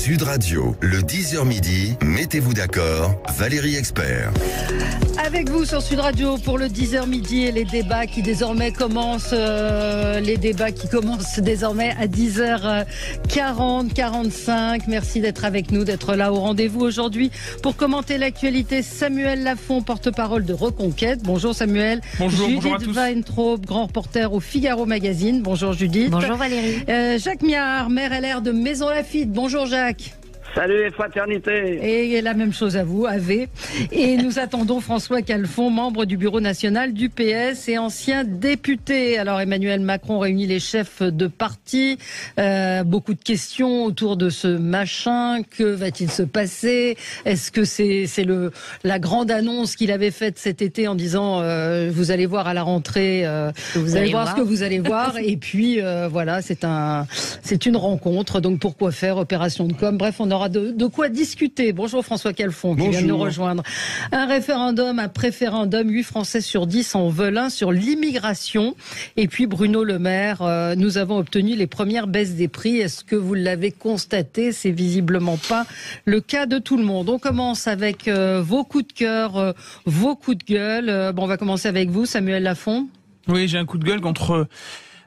Sud Radio, le 10h midi, mettez-vous d'accord, Valérie Expert. Avec vous sur Sud Radio pour le 10h midi et les débats qui désormais commencent, désormais à 10h40, 45. Merci d'être avec nous, d'être là au rendez-vous aujourd'hui pour commenter l'actualité. Samuel Lafont, porte-parole de Reconquête. Bonjour Samuel. Bonjour, Judith bonjour à tous. Weintraub, grand reporter au Figaro Magazine. Bonjour Judith. Bonjour Valérie. Jacques Miard, maire LR de Maisons-Laffitte. Bonjour Jacques. Salut les fraternités. Et la même chose à vous, AV. Et nous attendons François Calfon, membre du bureau national du PS et ancien député. Alors Emmanuel Macron réunit les chefs de parti. Beaucoup de questions autour de ce machin. Que va-t-il se passer? Est-ce que c'est la grande annonce qu'il avait faite cet été en disant vous allez voir à la rentrée, vous allez voir ce que vous allez voir. Et puis voilà, c'est une rencontre. Donc pourquoi faire opération de com? Bref, on aura de quoi discuter. Bonjour François Calfon qui vient de nous rejoindre. Un référendum, un préférendum, 8 Français sur 10 en veulent un sur l'immigration. Et puis Bruno Le Maire, nous avons obtenu les premières baisses des prix. Est-ce que vous l'avez constaté? C'est visiblement pas le cas de tout le monde. On commence avec vos coups de cœur, vos coups de gueule. On va commencer avec vous, Samuel Lafont. Oui, j'ai un coup de gueule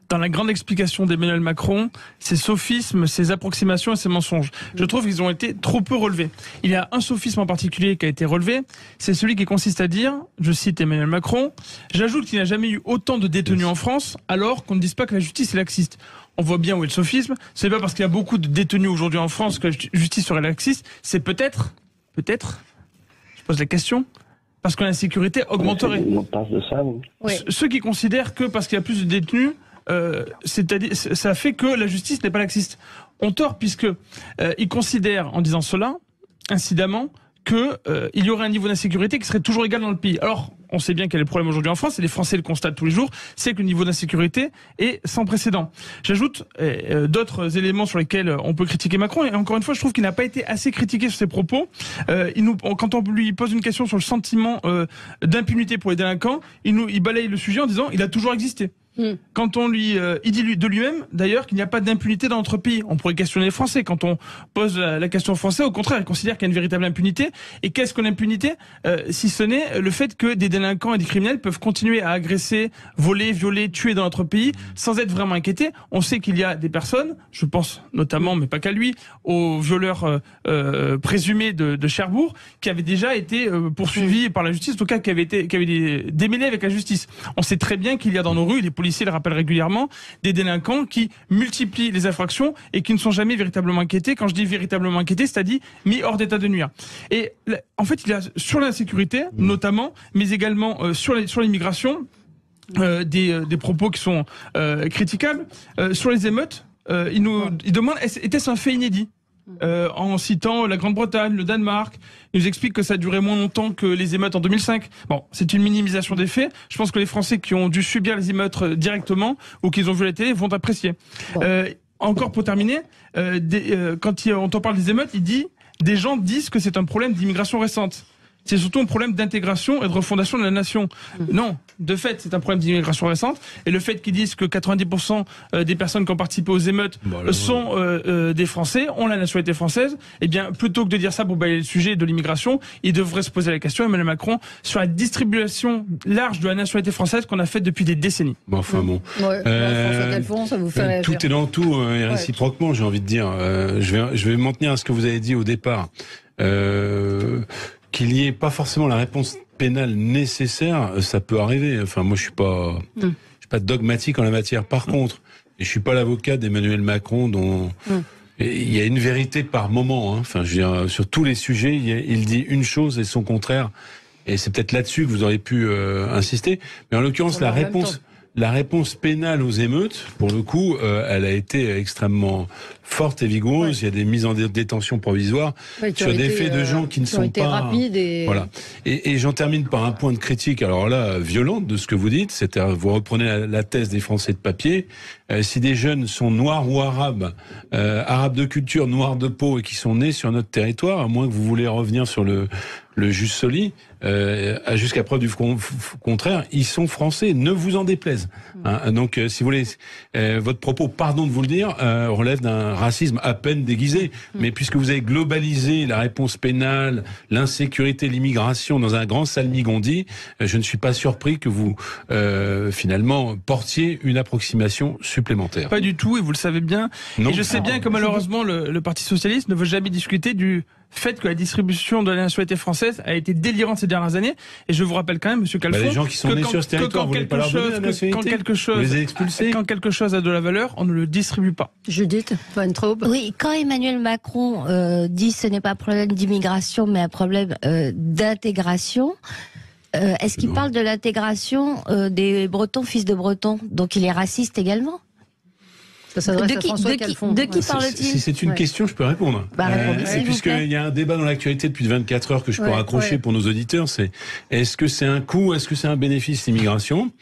dans la grande explication d'Emmanuel Macron, ses sophismes, ses approximations et ses mensonges. Je trouve qu'ils ont été trop peu relevés. Il y a un sophisme en particulier qui a été relevé, c'est celui qui consiste à dire, je cite Emmanuel Macron, j'ajoute qu'il n'y a jamais eu autant de détenus en France, alors qu'on ne dise pas que la justice est laxiste. On voit bien où est le sophisme. Ce n'est pas parce qu'il y a beaucoup de détenus aujourd'hui en France que la justice serait laxiste. C'est peut-être, je pose la question, parce que l'insécurité augmenterait. On passe de ça, oui. Oui. Ceux qui considèrent que parce qu'il y a plus de détenus, c'est-à-dire, ça fait que la justice n'est pas laxiste. On tort puisque ils considèrent, en disant cela, incidemment, que il y aurait un niveau d'insécurité qui serait toujours égal dans le pays. Alors, on sait bien quel est le problème aujourd'hui en France, et les Français le constatent tous les jours, c'est que le niveau d'insécurité est sans précédent. J'ajoute d'autres éléments sur lesquels on peut critiquer Macron, et encore une fois, je trouve qu'il n'a pas été assez critiqué sur ses propos. Quand on lui pose une question sur le sentiment d'impunité pour les délinquants, il balaye le sujet en disant « il a toujours existé ». Quand on il dit de lui-même, d'ailleurs, qu'il n'y a pas d'impunité dans notre pays. On pourrait questionner les Français. Quand on pose la question aux Français, au contraire, ils considèrent qu'il y a une véritable impunité. Et qu'est-ce que l'impunité, si ce n'est le fait que des délinquants et des criminels peuvent continuer à agresser, voler, violer, tuer dans notre pays sans être vraiment inquiétés. On sait qu'il y a des personnes, je pense notamment, mais pas qu'à lui, aux violeurs présumés de Cherbourg, qui avaient déjà été poursuivis par la justice, en tout cas qui avaient démêlés avec la justice. On sait très bien qu'il y a dans nos rues, les policiers le rappellent régulièrement, des délinquants qui multiplient les infractions et qui ne sont jamais véritablement inquiétés. Quand je dis véritablement inquiétés, c'est-à-dire mis hors d'état de nuire. Et en fait, il y a sur l'insécurité, notamment, mais également sur l'immigration, des propos qui sont critiquables. Sur les émeutes, il demande, était-ce un fait inédit? En citant la Grande-Bretagne, le Danemark, il nous explique que ça a duré moins longtemps que les émeutes en 2005. Bon, c'est une minimisation des faits. Je pense que les Français qui ont dû subir les émeutes directement ou qui ont vu la télé vont apprécier. Bon. Encore pour terminer, quand on parle des émeutes, il dit des gens disent que c'est un problème d'immigration récente. C'est surtout un problème d'intégration et de refondation de la nation. Non, de fait, c'est un problème d'immigration récente. Et le fait qu'ils disent que 90% des personnes qui ont participé aux émeutes sont des Français, ont la nationalité française, eh bien, plutôt que de dire ça pour balayer le sujet de l'immigration, il devrait se poser la question, Emmanuel Macron, sur la distribution large de la nationalité française qu'on a faite depuis des décennies. Bon, enfin bon. Ouais, François Calfon, ça vous fait réagir. Tout est dans tout, et réciproquement, j'ai envie de dire. Je vais m'en tenir à ce que vous avez dit au départ. Qu'il n'y ait pas forcément la réponse pénale nécessaire, ça peut arriver. Enfin, moi, je suis pas dogmatique en la matière. Par contre, et je suis pas l'avocat d'Emmanuel Macron, dont il y a une vérité par moment. Enfin, je veux dire, sur tous les sujets, il dit une chose et son contraire. Et c'est peut-être là-dessus que vous auriez pu insister. Mais en l'occurrence, la réponse pénale aux émeutes, pour le coup, elle a été extrêmement forte et vigoureuse. Il y a des mises en détention provisoire sur des faits de gens qui ne sont pas rapides et... Voilà. Et j'en termine par un point de critique, alors là, violente de ce que vous dites. C'est-à-dire, vous reprenez la thèse des Français de papier. si des jeunes sont noirs ou arabes, arabes de culture, noirs de peau et qui sont nés sur notre territoire, à moins que vous voulez revenir sur le jus soli, jusqu'à preuve du contraire, ils sont français, ne vous en déplaise. Hein. Donc, si vous voulez, votre propos, pardon de vous le dire, relève d'un racisme à peine déguisé. Mais puisque vous avez globalisé la réponse pénale, l'insécurité, l'immigration dans un grand salmigondi, je ne suis pas surpris que vous, finalement, portiez une approximation supplémentaire. Pas du tout, et vous le savez bien. Non. Et je sais bien que malheureusement, le Parti Socialiste ne veut jamais discuter du fait que la distribution de la nationalité française a été délirante ces dernières années. Et je vous rappelle quand même, Monsieur Calfon, les gens qui sont nés sur ce territoire, vous voulez pas leur donner la nationalité ? Vous les avez expulsés ? Quand quelque chose a de la valeur, on ne le distribue pas. Judith Van Traub. Oui, quand Emmanuel Macron dit ce n'est pas un problème d'immigration, mais un problème d'intégration, est-ce qu'il parle de l'intégration des Bretons, fils de Bretons ? Donc il est raciste également ? Ça s'adresse à François Calfon. De qui parle-t-il ? Si c'est une question, je peux répondre. Puisqu'il y a un débat dans l'actualité depuis 24 heures que je peux raccrocher pour nos auditeurs, c'est est-ce que c'est un coût, est-ce que c'est un bénéfice l'immigration ?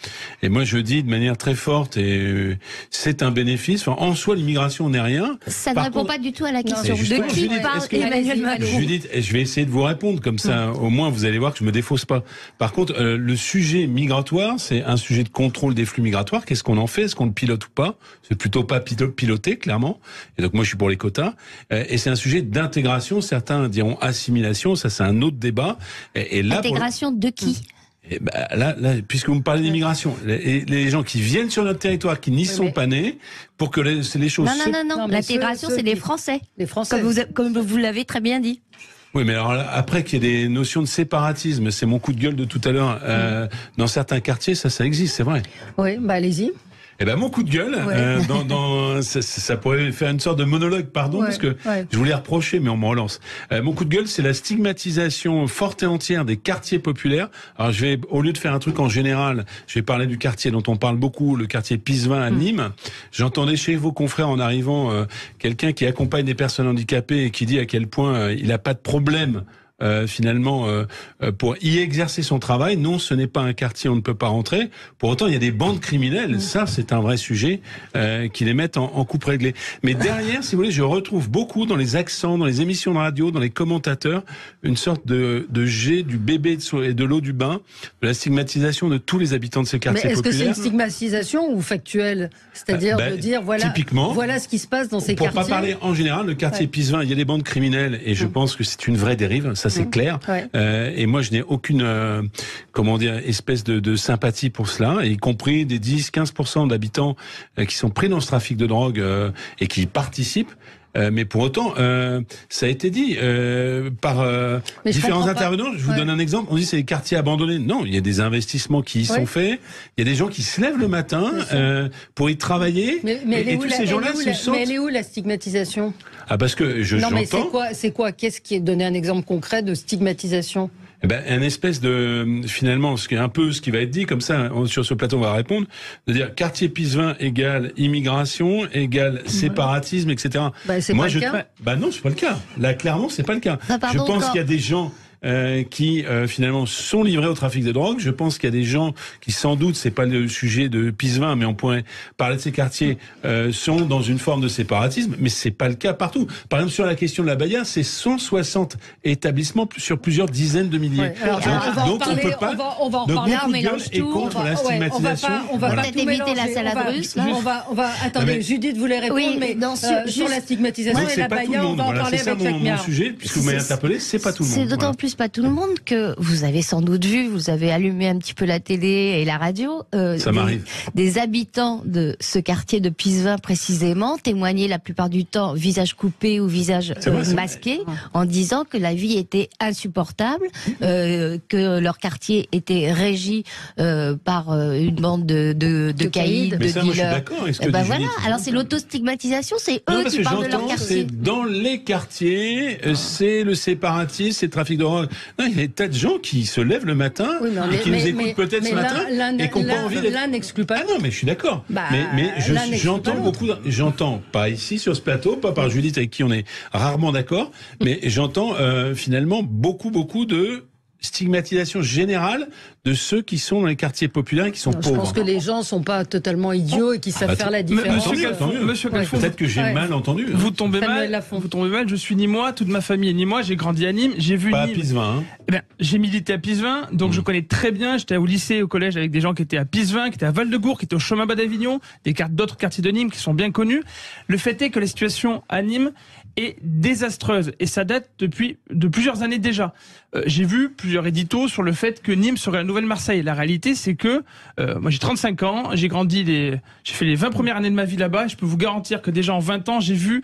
Et moi je dis de manière très forte, et c'est un bénéfice. Enfin, en soi, l'immigration n'est rien. Ça ne répond pas du tout à la question. De qui parle Emmanuel Macron ? Judith, je vais essayer de vous répondre, comme ça au moins vous allez voir que je me défausse pas. Par contre, le sujet migratoire, c'est un sujet de contrôle des flux migratoires. Qu'est-ce qu'on en fait ? Est-ce qu'on le pilote ou pas ? C'est plutôt pas piloté, clairement. Et donc moi je suis pour les quotas. Et c'est un sujet d'intégration. Certains diront assimilation. Ça c'est un autre débat. Et là, intégration de qui ? Et là, puisque vous me parlez d'immigration, les gens qui viennent sur notre territoire, qui n'y sont pas nés, pour que les choses... Non. L'intégration, c'est les Français. Les Français. Comme vous l'avez très bien dit. Oui, mais alors après qu'il y ait des notions de séparatisme, c'est mon coup de gueule de tout à l'heure. Dans certains quartiers, ça existe, c'est vrai. Oui, allez-y. Eh ben mon coup de gueule, ça pourrait faire une sorte de monologue, parce que je voulais reprocher, mais on me relance. Mon coup de gueule, c'est la stigmatisation forte et entière des quartiers populaires. Alors je vais, au lieu de faire un truc en général, je vais parler du quartier dont on parle beaucoup, le quartier Pisevin à Nîmes. J'entendais chez vos confrères en arrivant quelqu'un qui accompagne des personnes handicapées et qui dit à quel point il n'a pas de problème. Finalement, pour y exercer son travail. Non, ce n'est pas un quartier où on ne peut pas rentrer. Pour autant, il y a des bandes criminelles. Ça, c'est un vrai sujet qui les mettent en coupe réglée. Mais derrière, si vous voulez, je retrouve beaucoup dans les accents, dans les émissions de radio, dans les commentateurs, une sorte de jet du bébé et de l'eau du bain, de la stigmatisation de tous les habitants de ces quartiers populaires. Mais est-ce que c'est une stigmatisation ou factuelle ? C'est-à-dire de dire, voilà ce qui se passe dans ces quartiers. Pour pas parler en général, le quartier Pisevin, il y a des bandes criminelles et je pense que c'est une vraie dérive. Ça, c'est clair. Et moi, je n'ai aucune, espèce de sympathie pour cela, y compris des 10-15% d'habitants qui sont pris dans ce trafic de drogue et qui participent. Mais pour autant, ça a été dit par différents intervenants. Je vous donne un exemple. On dit c'est les quartiers abandonnés. Non, il y a des investissements qui y sont faits. Il y a des gens qui se lèvent le matin pour y travailler. Et tous ces gens-là se sentent... Mais elle est où la stigmatisation ? Parce que j'entends... mais c'est quoi Qu'est-ce qui est donné un exemple concret de stigmatisation ? Un espèce de, finalement, ce qui va être dit, comme ça, sur ce plateau, on va répondre, de dire quartier Pisevin égale immigration, égale séparatisme, etc. C'est pas le cas. Non, c'est pas le cas. Là, clairement, c'est pas le cas. Je pense qu'il y a des gens qui finalement sont livrés au trafic de drogue. Je pense qu'il y a des gens qui, sans doute, c'est pas le sujet de Pisevin, mais on pourrait parler de ces quartiers, sont dans une forme de séparatisme, mais c'est pas le cas partout. Par exemple, sur la question de la Baïa, c'est 160 établissements sur plusieurs dizaines de milliers. Donc on peut pas. On va en reparler. Donc, mélange et contre la stigmatisation. On va pas peut-être éviter la salade russe. Attendez, Judith voulait répondre, mais sur la stigmatisation et la Baïa, on va en parler avec Jacques Méard. Mon sujet, puisque vous m'avez interpellé, c'est pas tout le monde. C'est d'autant plus pas tout le monde que vous avez sans doute vu, vous avez allumé un petit peu la télé et la radio. Ça m'arrive. Des habitants de ce quartier de Pisevin précisément témoignaient la plupart du temps visage coupé ou visage masqué, en disant que la vie était insupportable, que leur quartier était régi par une bande de caïds, de dealers. Moi, je suis d'accord avec ce que voilà. Alors c'est l'autostigmatisation, c'est eux qui parlent de leur quartier. Dans les quartiers, c'est le séparatisme, c'est le trafic de drogue. Non, il y a des tas de gens qui se lèvent le matin et qui nous écoutent peut-être ce matin et qui n'ont pas envie d'être... L'un n'exclut pas. Ah non, mais je suis d'accord. Mais j'entends, pas ici sur ce plateau, pas par Judith avec qui on est rarement d'accord, mais j'entends finalement beaucoup de stigmatisation générale de ceux qui sont dans les quartiers populaires et qui sont pauvres. Je pense que les gens sont pas totalement idiots et qui savent faire la différence. Monsieur Calfon, peut-être que j'ai mal entendu. Vous tombez mal. Je suis ni moi, toute ma famille ni moi. J'ai grandi à Nîmes. J'ai vu pas Nîmes. À Pisevin. Hein. Eh bien, j'ai milité à Pisevin, donc je connais très bien. J'étais au lycée, au collège avec des gens qui étaient à Pisevin, qui étaient à Val-de-Gour, qui étaient au chemin bas d'Avignon, d'autres quartiers de Nîmes qui sont bien connus. Le fait est que la situation à Nîmes est désastreuse et ça date de plusieurs années déjà. J'ai vu plusieurs éditos sur le fait que Nîmes serait la nouvelle Marseille. La réalité, c'est que moi j'ai 35 ans, j'ai fait les 20 premières années de ma vie là-bas. Et je peux vous garantir que déjà en 20 ans, j'ai vu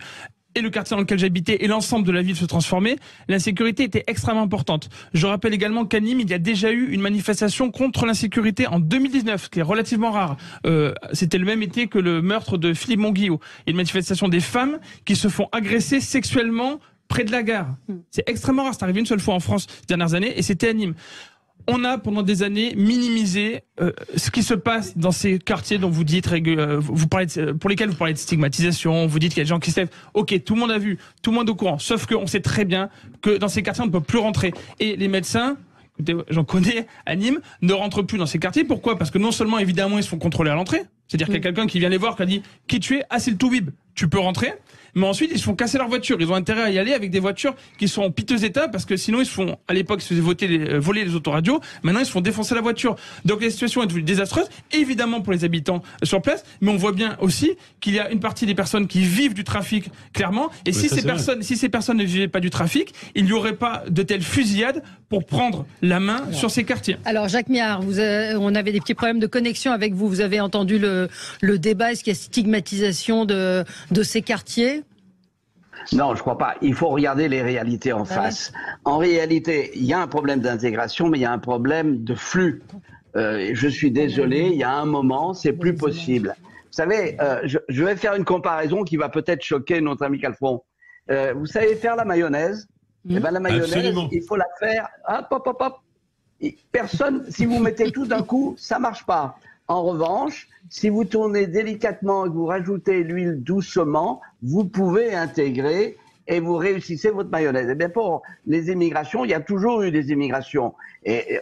et le quartier dans lequel j'habitais et l'ensemble de la ville se transformer. L'insécurité était extrêmement importante. Je rappelle également qu'à Nîmes, il y a déjà eu une manifestation contre l'insécurité en 2019, ce qui est relativement rare. C'était le même été que le meurtre de Philippe Monguillot. Et une manifestation des femmes qui se font agresser sexuellement près de la gare. C'est extrêmement rare. C'est arrivé une seule fois en France ces dernières années et c'était à Nîmes. On a pendant des années minimisé ce qui se passe dans ces quartiers dont vous dites, pour lesquels vous parlez de stigmatisation, vous dites qu'il y a des gens qui se lèvent. Ok, tout le monde a vu, tout le monde est au courant. Sauf qu'on sait très bien que dans ces quartiers on ne peut plus rentrer. Et les médecins, j'en connais à Nîmes, ne rentrent plus dans ces quartiers. Pourquoi ? Parce que non seulement évidemment ils se font contrôler à l'entrée. C'est-à-dire qu'il y a quelqu'un qui vient les voir, qui a dit qui tu es ? Ah, c'est le Toubib. Tu peux rentrer. Mais ensuite, ils se font casser leur voiture. Ils ont intérêt à y aller avec des voitures qui sont en piteux état parce que sinon, à l'époque, ils se faisaient voler les autoradios. Maintenant, ils se font défoncer la voiture. Donc, la situation est devenue désastreuse, évidemment pour les habitants sur place. Mais on voit bien aussi qu'il y a une partie des personnes qui vivent du trafic, clairement. Et si ces personnes ne vivaient pas du trafic, il n'y aurait pas de telles fusillades pour prendre la main sur ces quartiers. Alors, Jacques Miard, on avait des petits problèmes de connexion avec vous. Vous avez entendu le débat. Est-ce qu'il y a stigmatisation de ces quartiers ? Non, je crois pas. Il faut regarder les réalités en face. En réalité, il y a un problème d'intégration, mais il y a un problème de flux. Je suis désolé, il y a un moment, c'est plus possible. Vous savez, je vais faire une comparaison qui va peut-être choquer notre ami Calfon. Vous savez faire la mayonnaise ? Eh ben, la mayonnaise, absolument. Il faut la faire. Hop. Personne, si vous mettez tout d'un coup, ça marche pas. En revanche, si vous tournez délicatement et que vous rajoutez l'huile doucement, vous pouvez intégrer et vous réussissez votre mayonnaise. Eh bien, pour les immigrations, il y a toujours eu des immigrations. Et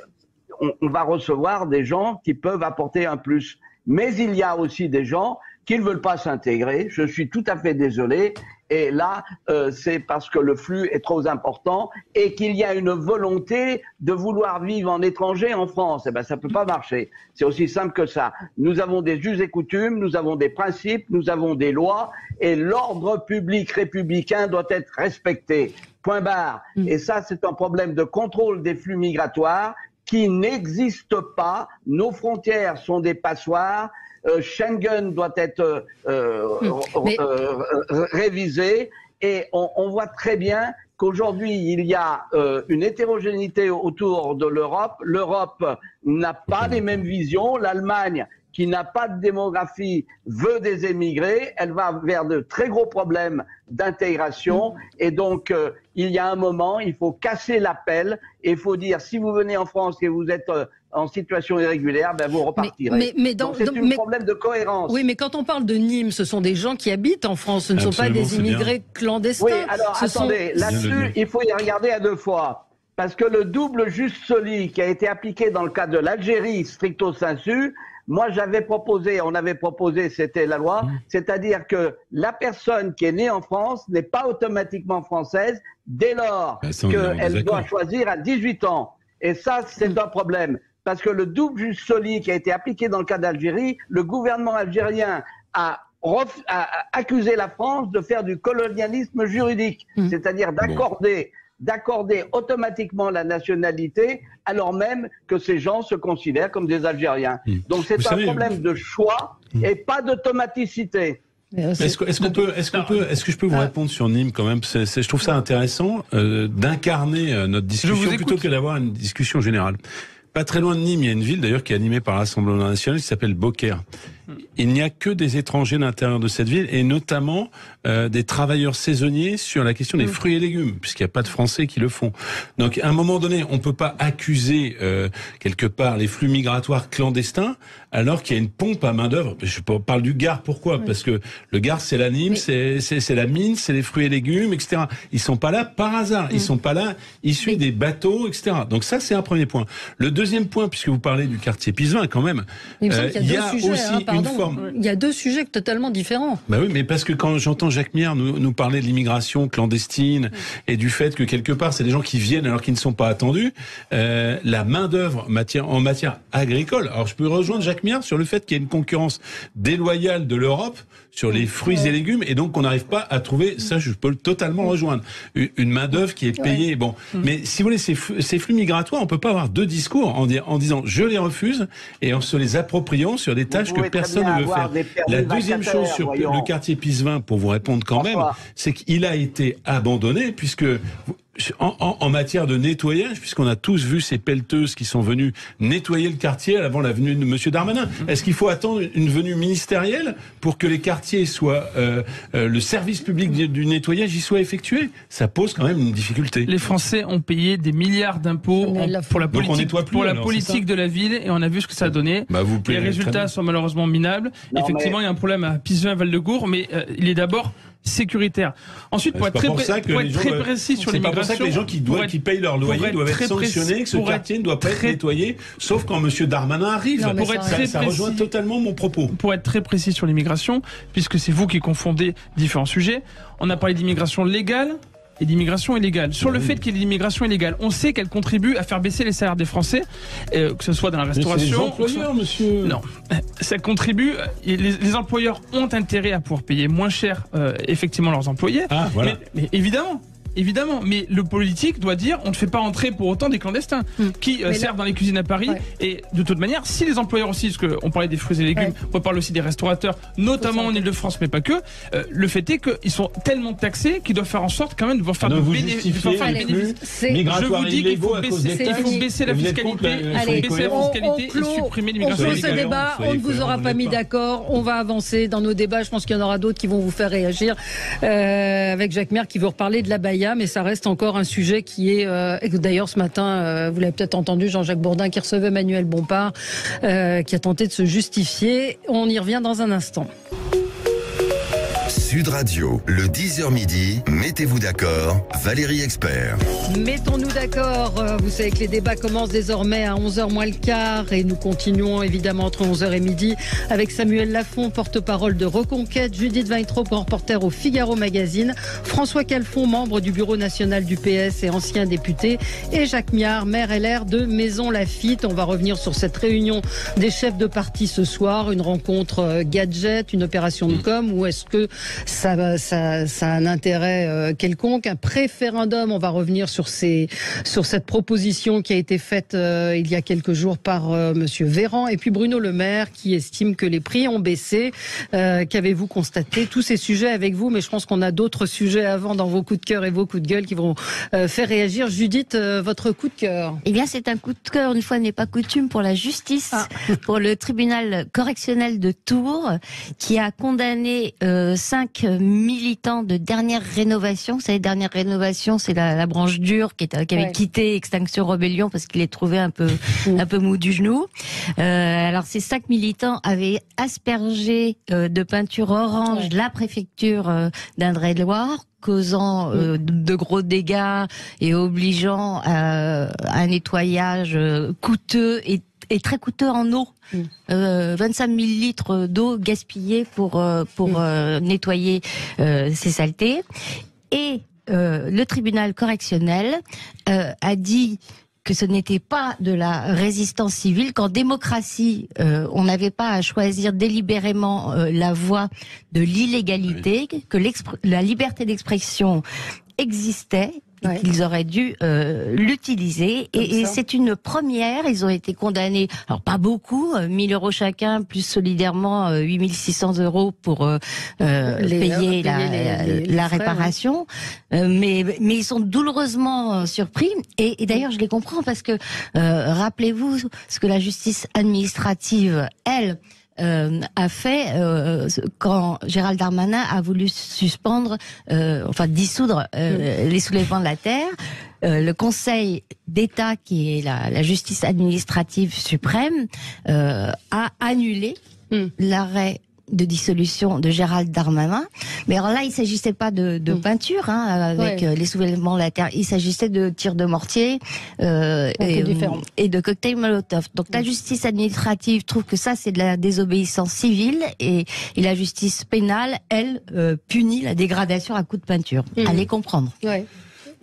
on va recevoir des gens qui peuvent apporter un plus. Mais il y a aussi des gens qui ne veulent pas s'intégrer. Je suis tout à fait désolé. Et là, c'est parce que le flux est trop important et qu'il y a une volonté de vouloir vivre en étranger en France. Eh ben, ça peut pas marcher. C'est aussi simple que ça. Nous avons des us et coutumes, nous avons des principes, nous avons des lois et l'ordre public républicain doit être respecté. Point barre. Et ça, c'est un problème de contrôle des flux migratoires qui n'existe pas. Nos frontières sont des passoires. Schengen doit être révisé et on voit très bien qu'aujourd'hui il y a une hétérogénéité autour de l'Europe. L'Europe n'a pas les mêmes visions. L'Allemagne, qui n'a pas de démographie, veut des émigrés. Elle va vers de très gros problèmes d'intégration. Et donc, il y a un moment, il faut casser l'appel et il faut dire, si vous venez en France et vous êtes en situation irrégulière, ben vous repartirez. Donc c'est un problème de cohérence. Oui, mais quand on parle de Nîmes, ce sont des gens qui habitent en France, ce ne sont pas des immigrés clandestins. Oui, alors attendez, là-dessus, il faut y regarder à deux fois. Parce que le double jus soli qui a été appliqué dans le cas de l'Algérie, stricto sensu, moi, on avait proposé, c'était la loi, c'est-à-dire que la personne qui est née en France n'est pas automatiquement française dès lors qu'elle doit choisir à 18 ans. Et ça, c'est un problème. Parce que le double jus soli qui a été appliqué dans le cas d'Algérie, le gouvernement algérien a accusé la France de faire du colonialisme juridique, c'est-à-dire d'accorder automatiquement la nationalité alors même que ces gens se considèrent comme des Algériens. Donc c'est un problème de choix et pas d'automaticité. Est-ce que je peux vous répondre sur Nîmes quand même? Je trouve ça intéressant d'incarner notre discussion plutôt que d'avoir une discussion générale. Pas très loin de Nîmes, il y a une ville d'ailleurs qui est animée par l'Assemblée nationale qui s'appelle Beaucaire. Il n'y a que des étrangers à l'intérieur de cette ville et notamment des travailleurs saisonniers sur la question des fruits et légumes, puisqu'il n'y a pas de Français qui le font. Donc à un moment donné, on ne peut pas accuser quelque part les flux migratoires clandestins alors qu'il y a une pompe à main-d'œuvre. Je parle du Gard, pourquoi ? Parce que le Gard, c'est la Nîmes, c'est la mine, c'est les fruits et légumes, etc. Ils sont pas là par hasard, ils sont pas là issus des bateaux, etc. Donc ça, c'est un premier point. Le deuxième point, puisque vous parlez du quartier Pisevin quand même, il me semble qu'il y a deux sujets, aussi une forme. Il y a deux sujets totalement différents. Bah oui, mais parce que quand j'entends Jacques Mière nous parler de l'immigration clandestine et du fait que quelque part c'est des gens qui viennent alors qu'ils ne sont pas attendus, la main d'œuvre en matière agricole. Alors je peux rejoindre Jacques Mière sur le fait qu'il y a une concurrence déloyale de l'Europe sur les fruits et légumes et donc on n'arrive pas à trouver, ça je peux totalement rejoindre, une main d'œuvre qui est payée. Bon, mais si vous voulez ces flux migratoires, on peut pas avoir deux discours en disant je les refuse et en se les appropriant sur des tâches que personne ne veut faire. La deuxième chose sur le quartier Pisevin, pour vous répondre quand même, c'est qu'il a été abandonné puisque en matière de nettoyage, puisqu'on a tous vu ces pelleteuses qui sont venues nettoyer le quartier avant la venue de Monsieur Darmanin. Est-ce qu'il faut attendre une venue ministérielle pour que les quartiers soient le service public du nettoyage y soit effectué? Ça pose quand même une difficulté. Les Français ont payé des milliards d'impôts pour la politique de la ville et on a vu ce que ça a donné. Les résultats sont malheureusement minables. Effectivement, il y a un problème à Pisevin, Val-de-Gour, mais il est d'abord sécuritaire. Ensuite, pour être très précis sur l'immigration, c'est pas pour ça que les gens qui payent leur loyer doivent être sanctionnés, que ce quartier ne doit pas être nettoyé, sauf quand Monsieur Darmanin arrive. Ça rejoint totalement mon propos. Pour être très précis sur l'immigration, puisque c'est vous qui confondez différents sujets, on a parlé d'immigration légale et d'immigration illégale. Sur le fait qu'il y ait l'immigration illégale, on sait qu'elle contribue à faire baisser les salaires des Français, que ce soit dans la restauration... Mais c'est les employeurs, monsieur. Non. Ça contribue... Les employeurs ont intérêt à pouvoir payer moins cher, effectivement, leurs employés. Ah, voilà. Mais évidemment, mais le politique doit dire on ne fait pas entrer pour autant des clandestins qui servent dans les cuisines à Paris. Et de toute manière, si les employeurs aussi, parce qu'on parlait des fruits et légumes, on parle aussi des restaurateurs, notamment en Ile-de-France, mais pas que, le fait est qu'ils sont tellement taxés qu'ils doivent faire en sorte quand même de pouvoir faire des bénéfices. Je vous dis qu'il faut baisser la fiscalité, et supprimer l'immigration illégale. Ce débat, on ne vous aura pas mis d'accord. On va avancer dans nos débats. Je pense qu'il y en aura d'autres qui vont vous faire réagir. Avec Jacques Mière qui veut reparler de la Baïa. Mais ça reste encore un sujet qui est... d'ailleurs, ce matin, vous l'avez peut-être entendu, Jean-Jacques Bourdin qui recevait Manuel Bompard, qui a tenté de se justifier. On y revient dans un instant. Sud Radio, le 10h midi, mettez-vous d'accord, Valérie Expert. Mettons-nous d'accord. Vous savez que les débats commencent désormais à 11h moins le quart et nous continuons évidemment entre 11h et midi avec Samuel Lafont, porte-parole de Reconquête, Judith Weintraub, reporter au Figaro Magazine, François Calfon, membre du bureau national du PS et ancien député, et Jacques Miard, maire LR de Maisons-Laffitte. On va revenir sur cette réunion des chefs de parti ce soir, une rencontre gadget, une opération de com, ou est-ce que ça a un intérêt quelconque, un préférendum. On va revenir sur cette proposition qui a été faite il y a quelques jours par Monsieur Véran et puis Bruno Le Maire qui estime que les prix ont baissé. Qu'avez-vous constaté? Tous ces sujets avec vous, mais je pense qu'on a d'autres sujets avant dans vos coups de cœur et vos coups de gueule qui vont faire réagir. Judith, votre coup de cœur? Eh bien, c'est un coup de cœur, une fois n'est pas coutume, pour la justice, pour le tribunal correctionnel de Tours, qui a condamné 5 militants de dernière rénovation. Vous savez, dernière rénovation, c'est la branche dure qui avait quitté Extinction Rebellion parce qu'il est trouvé un peu mou du genou. Alors, ces 5 militants avaient aspergé de peinture orange la préfecture d'Indre-et-Loire, causant de gros dégâts et obligeant à un nettoyage coûteux et très coûteux en eau. 25 000 litres d'eau gaspillée pour nettoyer ces saletés. Et le tribunal correctionnel a dit que ce n'était pas de la résistance civile, qu'en démocratie, on n'avait pas à choisir délibérément la voie de l'illégalité, que la liberté d'expression existait, et qu'ils auraient dû l'utiliser. Et c'est une première. Ils ont été condamnés, alors pas beaucoup, 1 000 € chacun, plus solidairement 8 600 € pour payer la réparation. Mais ils sont douloureusement surpris. Et d'ailleurs, je les comprends parce que rappelez-vous ce que la justice administrative, elle, a fait quand Gérald Darmanin a voulu suspendre, dissoudre les soulèvements de la terre. Le Conseil d'État, qui est la justice administrative suprême, a annulé l'arrêt de dissolution de Gérald Darmanin. Mais alors là, il s'agissait pas de peinture avec les soulèvements de la terre. Il s'agissait de tirs de mortier et de cocktails Molotov. Donc la justice administrative trouve que ça, c'est de la désobéissance civile et la justice pénale, elle, punit la dégradation à coups de peinture. Allez comprendre. Ouais.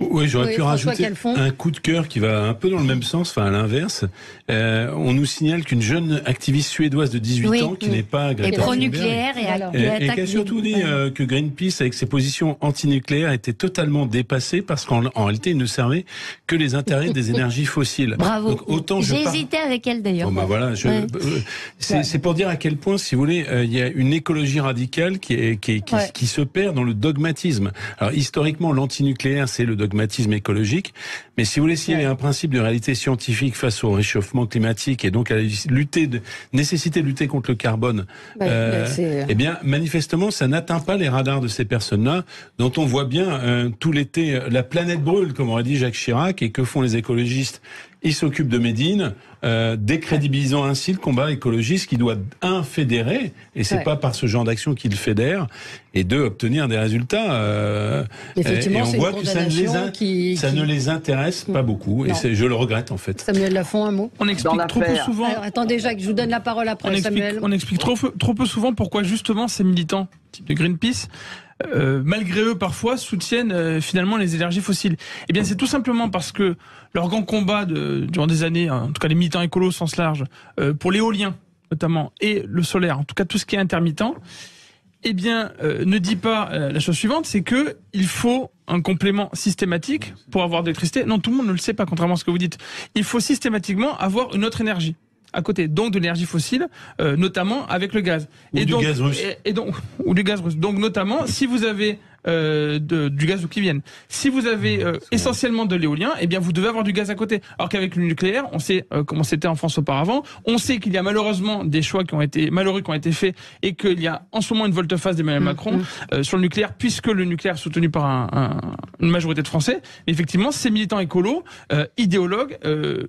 Oui, j'aurais pu rajouter un coup de cœur qui va un peu dans le même sens, enfin à l'inverse. On nous signale qu'une jeune activiste suédoise de 18 ans, qui n'est pas Greta Thunberg, pro-nucléaire et qui a surtout dit que Greenpeace, avec ses positions anti-nucléaires, était totalement dépassé parce qu'en réalité, il ne servait que les intérêts des énergies fossiles. Bravo. Donc, autant j'ai hésité avec elle d'ailleurs. Bon, voilà, c'est pour dire à quel point, si vous voulez, il y a une écologie radicale qui se perd dans le dogmatisme. Alors historiquement, l'antinucléaire, c'est le dogmatisme écologique, mais si vous voulez, s'il y avait un principe de réalité scientifique face au réchauffement climatique et donc à la nécessité de lutter contre le carbone, eh bien, manifestement, ça n'atteint pas les radars de ces personnes-là, dont on voit bien tout l'été, la planète brûle, comme aurait dit Jacques Chirac, et que font les écologistes? Ils s'occupent de Médine, décrédibilisant ainsi le combat écologiste qui doit, fédérer, et c'est pas par ce genre d'action qu'il fédère, et deux, obtenir des résultats. Effectivement, et on voit que ça ne les intéresse pas beaucoup, et je le regrette en fait. Samuel Lafont, un mot. On explique trop peu souvent. Alors, attendez, Jacques, je vous donne la parole après, Samuel. On explique trop peu souvent pourquoi justement ces militants, type de Greenpeace, malgré eux parfois, soutiennent finalement les énergies fossiles. Eh bien, c'est tout simplement parce que leur grand combat durant des années, en tout cas les militants écolos au sens large, pour l'éolien notamment, et le solaire, en tout cas tout ce qui est intermittent, eh bien, ne dit pas la chose suivante, c'est que il faut un complément systématique pour avoir de l'électricité. Non, tout le monde ne le sait pas, contrairement à ce que vous dites. Il faut systématiquement avoir une autre énergie à côté, donc de l'énergie fossile, notamment avec le gaz. Ou du gaz russe. Ou du gaz russe. Donc notamment, si vous avez du gaz qui viennent, si vous avez essentiellement de l'éolien, eh bien vous devez avoir du gaz à côté. Alors qu'avec le nucléaire, on sait comment c'était en France auparavant. On sait qu'il y a malheureusement des choix qui ont été faits et qu'il y a en ce moment une volte-face d'Emmanuel Macron sur le nucléaire, puisque le nucléaire est soutenu par une majorité de Français. Mais effectivement, ces militants écolos, idéologues,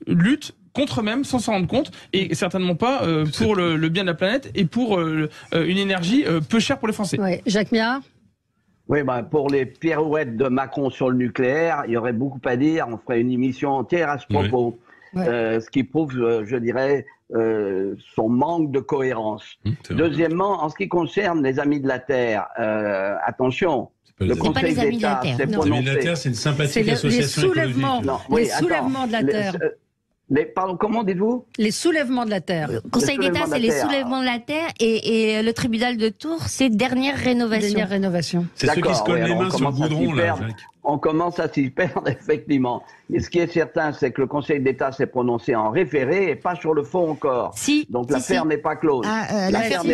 luttent contre eux-mêmes sans s'en rendre compte et certainement pas pour le bien de la planète et pour une énergie peu chère pour les Français. Ouais. Jacques Miard. Oui, pour les pirouettes de Macron sur le nucléaire, il y aurait beaucoup à dire. On ferait une émission entière à ce propos. Ce qui prouve, je dirais, son manque de cohérence. Deuxièmement, en ce qui concerne les Amis de la Terre, attention. Le Conseil d'État s'est prononcé. Les Amis de la Terre, c'est une sympathique association écologique. Les soulèvements de la Terre. Pardon, comment dites-vous? Les soulèvements de la Terre. Le Conseil d'État, c'est les soulèvements de la Terre et le tribunal de Tours, c'est dernière rénovation. C'est ceux qui se collent les mains sur le goudron, là, Jacques. On commence à s'y perdre, effectivement. Et ce qui est certain, c'est que le Conseil d'État s'est prononcé en référé et pas sur le fond encore. Donc l'affaire n'est pas close. L'affaire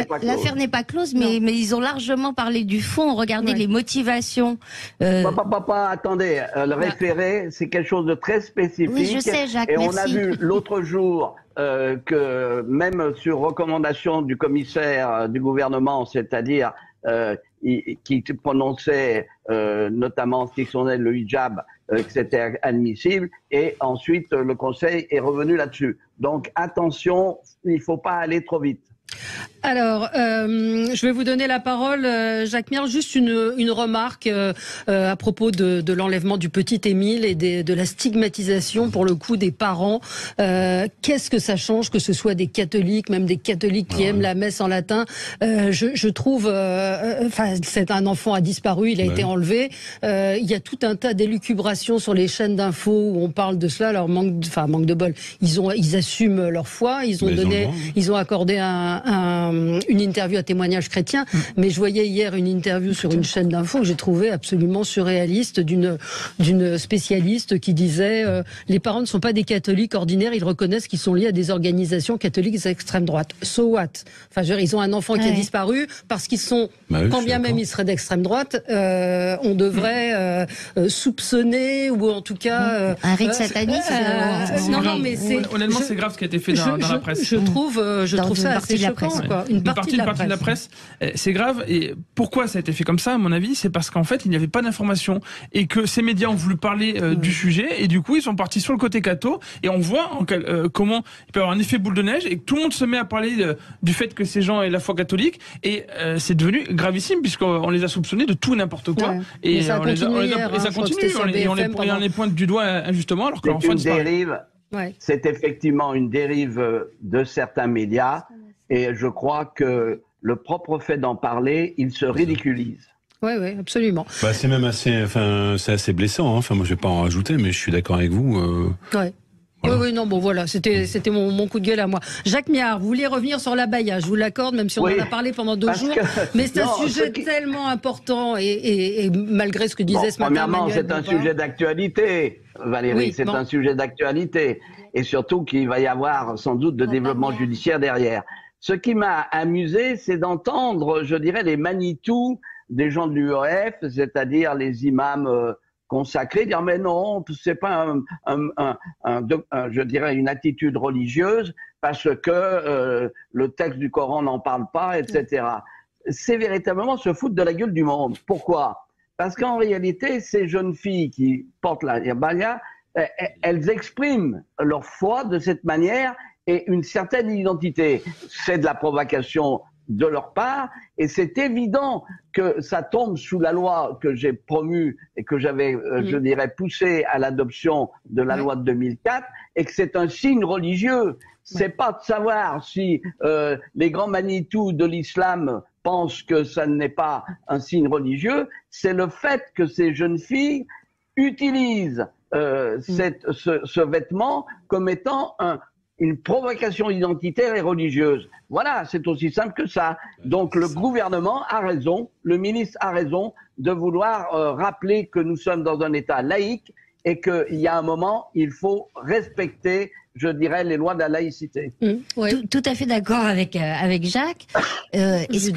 n'est pas close, mais ils ont largement parlé du fond. Regardez les motivations. Attendez, le référé, c'est quelque chose de très spécifique. Oui, je sais, Jacques, et merci. On a vu l'autre jour que même sur recommandation du commissaire du gouvernement, c'est-à-dire qui prononçait notamment ce qui concernait le hijab, que c'était admissible, et ensuite le Conseil est revenu là-dessus. Donc attention, il ne faut pas aller trop vite. Alors, je vais vous donner la parole, Jacques Miard, juste une remarque à propos de l'enlèvement du petit Émile et de la stigmatisation, pour le coup, des parents. Qu'est-ce que ça change que ce soit des catholiques, même des catholiques qui aiment la messe en latin? Je trouve, c'est un enfant a disparu, il a été enlevé. Il y a tout un tas d'élucubrations sur les chaînes d'infos où on parle de cela. Alors manque de bol. Ils assument leur foi. Ils ont accordé un une interview à témoignage chrétien, mais je voyais hier une interview sur une chaîne d'infos que j'ai trouvé absolument surréaliste d'une spécialiste qui disait les parents ne sont pas des catholiques ordinaires, ils reconnaissent qu'ils sont liés à des organisations catholiques d'extrême droite. So what? Enfin, je veux dire, ils ont un enfant qui a disparu parce qu'ils sont, quand bien même ils seraient d'extrême droite, on devrait soupçonner ou en tout cas un rite satanique. Non, mais honnêtement, c'est grave ce qui a été fait dans la presse. Je trouve ça assez choquant. Une partie de la presse. C'est grave. Et pourquoi ça a été fait comme ça, à mon avis, c'est parce qu'en fait, il n'y avait pas d'information et que ces médias ont voulu parler du sujet et du coup, ils sont partis sur le côté catho et on voit comment il peut y avoir un effet boule de neige et que tout le monde se met à parler du fait que ces gens aient la foi catholique et c'est devenu gravissime puisqu'on les a soupçonnés de tout et n'importe quoi et ça continue et on les pointe du doigt injustement alors que l'enfant disparaît. C'est effectivement une dérive de certains médias et je crois que le propre fait d'en parler, il se ridiculise. Oui, absolument. C'est même c'est assez blessant. Enfin, moi, je vais pas en rajouter, mais je suis d'accord avec vous. Voilà. Oui, non, bon, voilà, c'était mon coup de gueule à moi. Jacques Miard, vous vouliez revenir sur l'abaya, je vous l'accorde, même si on en a parlé pendant 2 jours, mais c'est un sujet tellement important et malgré ce que disait ce matin premièrement, c'est un sujet d'actualité, Valérie, c'est un sujet d'actualité, et surtout qu'il va y avoir sans doute de développement judiciaire derrière. Ce qui m'a amusé, c'est d'entendre, je dirais, les Manitou des gens de l'UEF, c'est-à-dire les imams consacrés, dire mais non, c'est pas je dirais une attitude religieuse parce que le texte du Coran n'en parle pas, etc. C'est véritablement se foutre de la gueule du monde. Pourquoi? Parce qu'en réalité, ces jeunes filles qui portent la abaya, elles expriment leur foi de cette manière et une certaine identité. C'est de la provocation de leur part, et c'est évident que ça tombe sous la loi que j'ai promue et que j'avais, je dirais, poussé à l'adoption de la loi de 2004, et que c'est un signe religieux. C'est pas de savoir si les grands Manitou de l'islam pensent que ça n'est pas un signe religieux, c'est le fait que ces jeunes filles utilisent ce vêtement comme étant une provocation identitaire et religieuse. Voilà, c'est aussi simple que ça. Donc le gouvernement a raison, le ministre a raison de vouloir rappeler que nous sommes dans un État laïque et qu'il y a un moment, il faut respecter, je dirais, les lois de la laïcité. Tout à fait d'accord avec Jacques. Et ce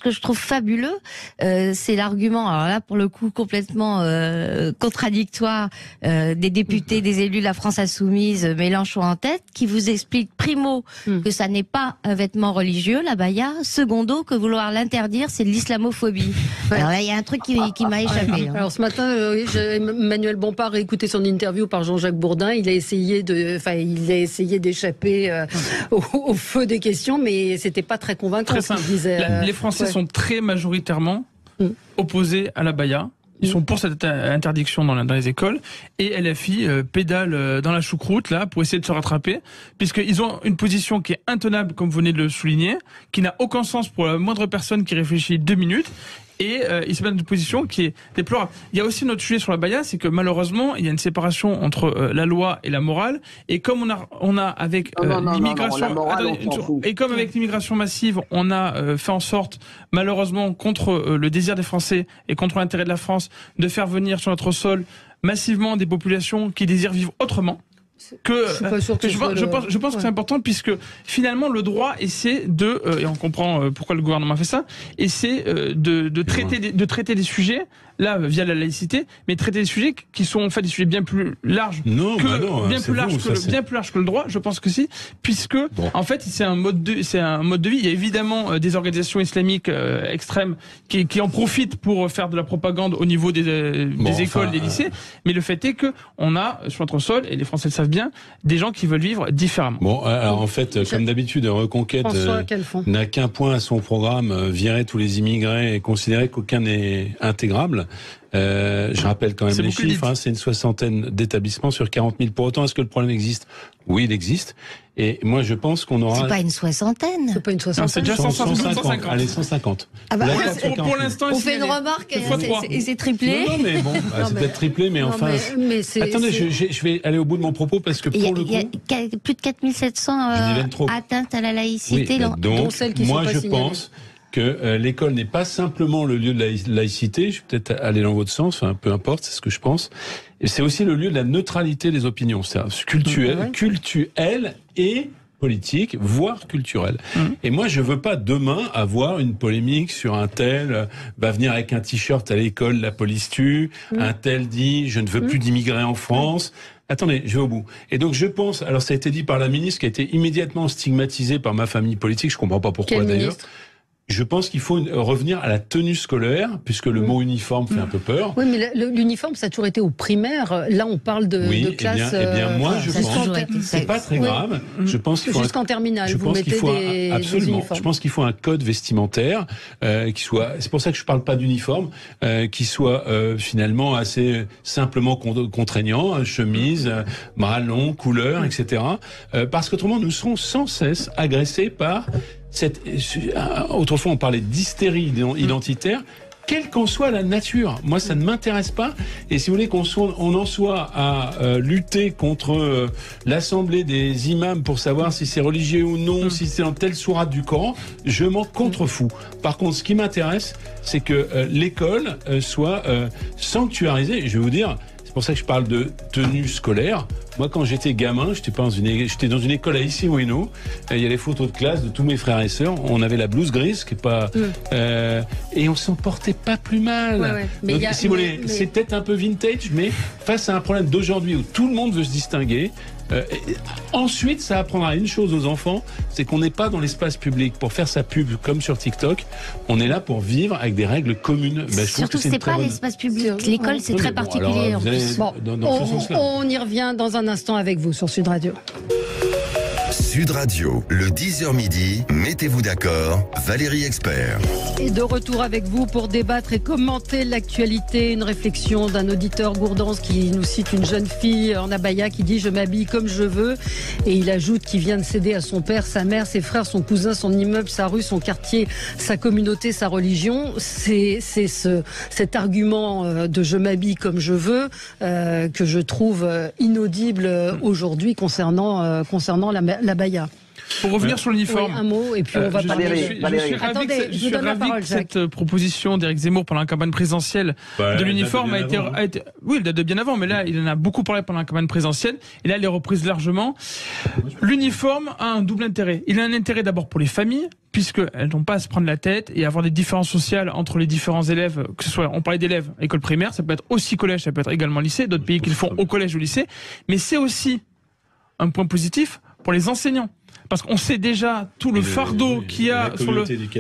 que je trouve fabuleux, c'est l'argument, alors là pour le coup complètement contradictoire des députés, des élus de la France Insoumise, Mélenchon en tête, qui vous explique primo que ça n'est pas un vêtement religieux, l'abaya, secondo que vouloir l'interdire, c'est de l'islamophobie. Alors là, il y a un truc qui m'a échappé. Alors ce matin, Emmanuel Bompard a écouté son interview par Jean-Jacques Bourdin. Il a essayé d'échapper au feu des questions, mais c'était pas très convaincant. Très simple. Les Français sont très majoritairement opposés à l'abaya. Ils sont pour cette interdiction dans les écoles et LFI pédale dans la choucroute là pour essayer de se rattraper puisqu'ils ont une position qui est intenable comme vous venez de le souligner, qui n'a aucun sens pour la moindre personne qui réfléchit 2 minutes. Et ils se mettent dans une position qui est déplorable. Il y a aussi notre sujet sur l'abaya, c'est que malheureusement, il y a une séparation entre la loi et la morale. Et comme on a avec l'immigration, et comme avec l'immigration massive, on a fait en sorte, malheureusement, contre le désir des Français et contre l'intérêt de la France, de faire venir sur notre sol massivement des populations qui désirent vivre autrement. Je pense que c'est important puisque finalement le droit essaie et on comprend pourquoi le gouvernement a fait ça, essaie de traiter des sujets là via la laïcité, mais traiter des sujets qui sont en fait des sujets bien plus larges bien plus larges que le droit. Je pense que si, puisque en fait c'est un mode de vie. Il y a évidemment des organisations islamiques extrêmes qui en profitent pour faire de la propagande au niveau des écoles, des lycées. Mais le fait est que on a sur notre sol, et les Français le savent bien, des gens qui veulent vivre différemment. Bon, alors en fait, comme d'habitude, Reconquête n'a qu'un point à son programme, virer tous les immigrés et considérer qu'aucun n'est intégrable. Je rappelle quand même C'est les beaucoup chiffres, c'est une 60aine d'établissements sur 40 000. Pour autant, est-ce que le problème existe? Oui, il existe. Et moi, je pense qu'on aura... C'est pas une soixantaine. C'est pas une Non, soixantaine. c'est déjà 150. Allez, 150. Ah bah, Là, ouais, ça fait Pour 40 000. l'instant, on fait une remarque, et c'est triplé. Non, mais bon, c'est peut-être triplé, mais Non, enfin... mais c'est- Attendez, c'est- je vais aller au bout de mon propos parce que Il y a, pour le il y a coup... plus de 4700 J'en ai même trop. atteintes à la Oui, laïcité. bah, dont donc, celles qui moi sont pas je signalées. pense que l'école n'est pas simplement le lieu de la laïcité, je vais peut-être aller dans votre sens, enfin, peu importe, c'est ce que je pense, et c'est aussi le lieu de la neutralité des opinions, c'est-à-dire cultuelle et politique, voire culturelle. Et moi, je veux pas demain avoir une polémique sur un tel va venir avec un t-shirt à l'école, la police tue, un tel dit je ne veux plus d'immigrés en France. Attendez, je vais au bout. Et donc je pense, alors ça a été dit par la ministre qui a été immédiatement stigmatisée par ma famille politique, je comprends pas pourquoi Quelle d'ailleurs. ministre ? Je pense qu'il faut revenir à la tenue scolaire, puisque le mot uniforme fait un peu peur. Oui, mais l'uniforme, ça a toujours été au primaire. Là, on parle de classe. Eh bien, moi, je ça a toujours pense été- c'est pas très Oui. grave. Je pense qu'il faut Jusqu'en terminale, je vous pense qu'il mettez faut des absolument. uniformes. Je pense qu'il faut un code vestimentaire qui soit. C'est pour ça que je parle pas d'uniforme, qui soit finalement assez simplement contraignant, chemise, bras longs, couleur, etc. Parce qu'autrement, nous serons sans cesse agressés par autrefois on parlait d'hystérie identitaire, quelle qu'en soit la nature. Moi, ça ne m'intéresse pas. Et si vous voulez on en soit à lutter contre l'assemblée des imams pour savoir si c'est religieux ou non, si c'est dans telle sourate du Coran, je m'en contrefous. Par contre, ce qui m'intéresse, c'est que l'école soit sanctuarisée. Et je vais vous dire, c'est pour ça que je parle de tenue scolaire. Moi, quand j'étais gamin, j'étais dans une école à Issy-Moulineaux. Il y a les photos de classe de tous mes frères et sœurs. On avait la blouse grise, qui est pas, et on s'en portait pas plus mal. Ouais. Mais Donc, si vous voulez, c'est peut-être un peu vintage, mais face à un problème d'aujourd'hui où tout le monde veut se distinguer, ensuite, ça apprendra une chose aux enfants, c'est qu'on n'est pas dans l'espace public pour faire sa pub comme sur TikTok. On est là pour vivre avec des règles communes. Ben, je trouve Surtout, que c'est c'est une très pas bonne... l'espace public. L'école, c'est très particulier. En vous allez plus. Bon, dans ce sens-là. on y revient dans un instant avec vous sur Sud Radio. Sud Radio, le 10h midi, mettez-vous d'accord, Valérie Expert. Et de retour avec vous pour débattre et commenter l'actualité. Une réflexion d'un auditeur Gourdance qui nous cite une jeune fille en abaya qui dit « Je m'habille comme je veux ». Et il ajoute qu'il vient de céder à son père, sa mère, ses frères, son cousin, son immeuble, sa rue, son quartier, sa communauté, sa religion. C'est cet argument de « je m'habille comme je veux » que je trouve inaudible aujourd'hui concernant la baya. Pour revenir sur l'uniforme. Oui, un mot, et puis on va parler. Je suis ravi que cette proposition d'Éric Zemmour pendant la campagne présidentielle de l'uniforme a été. Oui, elle date de bien avant, mais là, il en a beaucoup parlé pendant la campagne présidentielle, et là, elle est reprise largement. L'uniforme a un double intérêt. Il a un intérêt d'abord pour les familles, puisqu'elles n'ont pas à se prendre la tête et avoir des différences sociales entre les différents élèves, que ce soit, on parlait d'élèves à l'école primaire, ça peut être aussi collège, ça peut être également lycée, d'autres pays qui le font au collège ou au lycée, mais c'est aussi un point positif pour les enseignants. Parce qu'on sait déjà tout le fardeau qu'il y a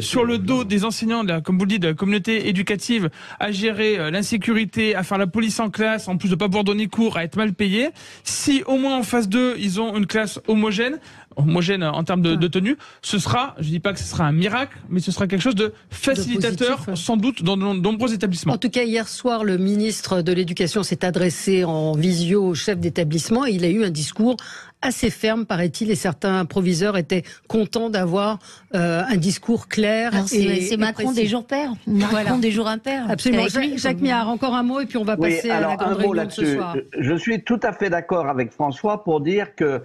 sur le dos des enseignants, comme vous le dites, de la communauté éducative, à gérer l'insécurité, à faire la police en classe, en plus de pas pouvoir donner cours, à être mal payés. Si au moins en phase 2, ils ont une classe homogène en termes de tenue, ce sera, je dis pas que ce sera un miracle, mais ce sera quelque chose de facilitateur, positif, sans doute, dans de nombreux établissements. En tout cas, hier soir, le ministre de l'Éducation s'est adressé en visio au chef d'établissement et il a eu un discours assez ferme, paraît-il, et certains proviseurs étaient contents d'avoir un discours clair. C'est Macron des jours pairs, Macron des jours impairs. Absolument. Jacques Miard, encore un mot et puis on va passer à la grande réunion de ce soir. Je suis tout à fait d'accord avec François pour dire que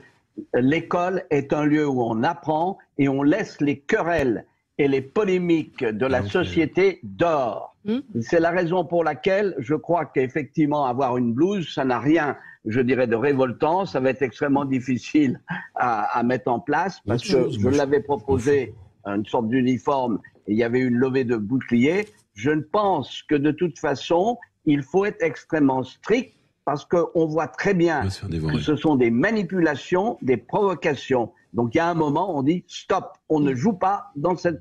l'école est un lieu où on apprend et on laisse les querelles et les polémiques de la société dehors. C'est la raison pour laquelle je crois qu'effectivement avoir une blouse, ça n'a rien, je dirais, de révoltant. Ça va être extrêmement difficile à mettre en place parce que je l'avais proposé, une sorte d'uniforme, et il y avait une levée de bouclier. Je ne pense que de toute façon, il faut être extrêmement strict parce qu'on voit très bien que ce sont des manipulations, des provocations. Donc il y a un moment, on dit stop, on ne joue pas dans cette,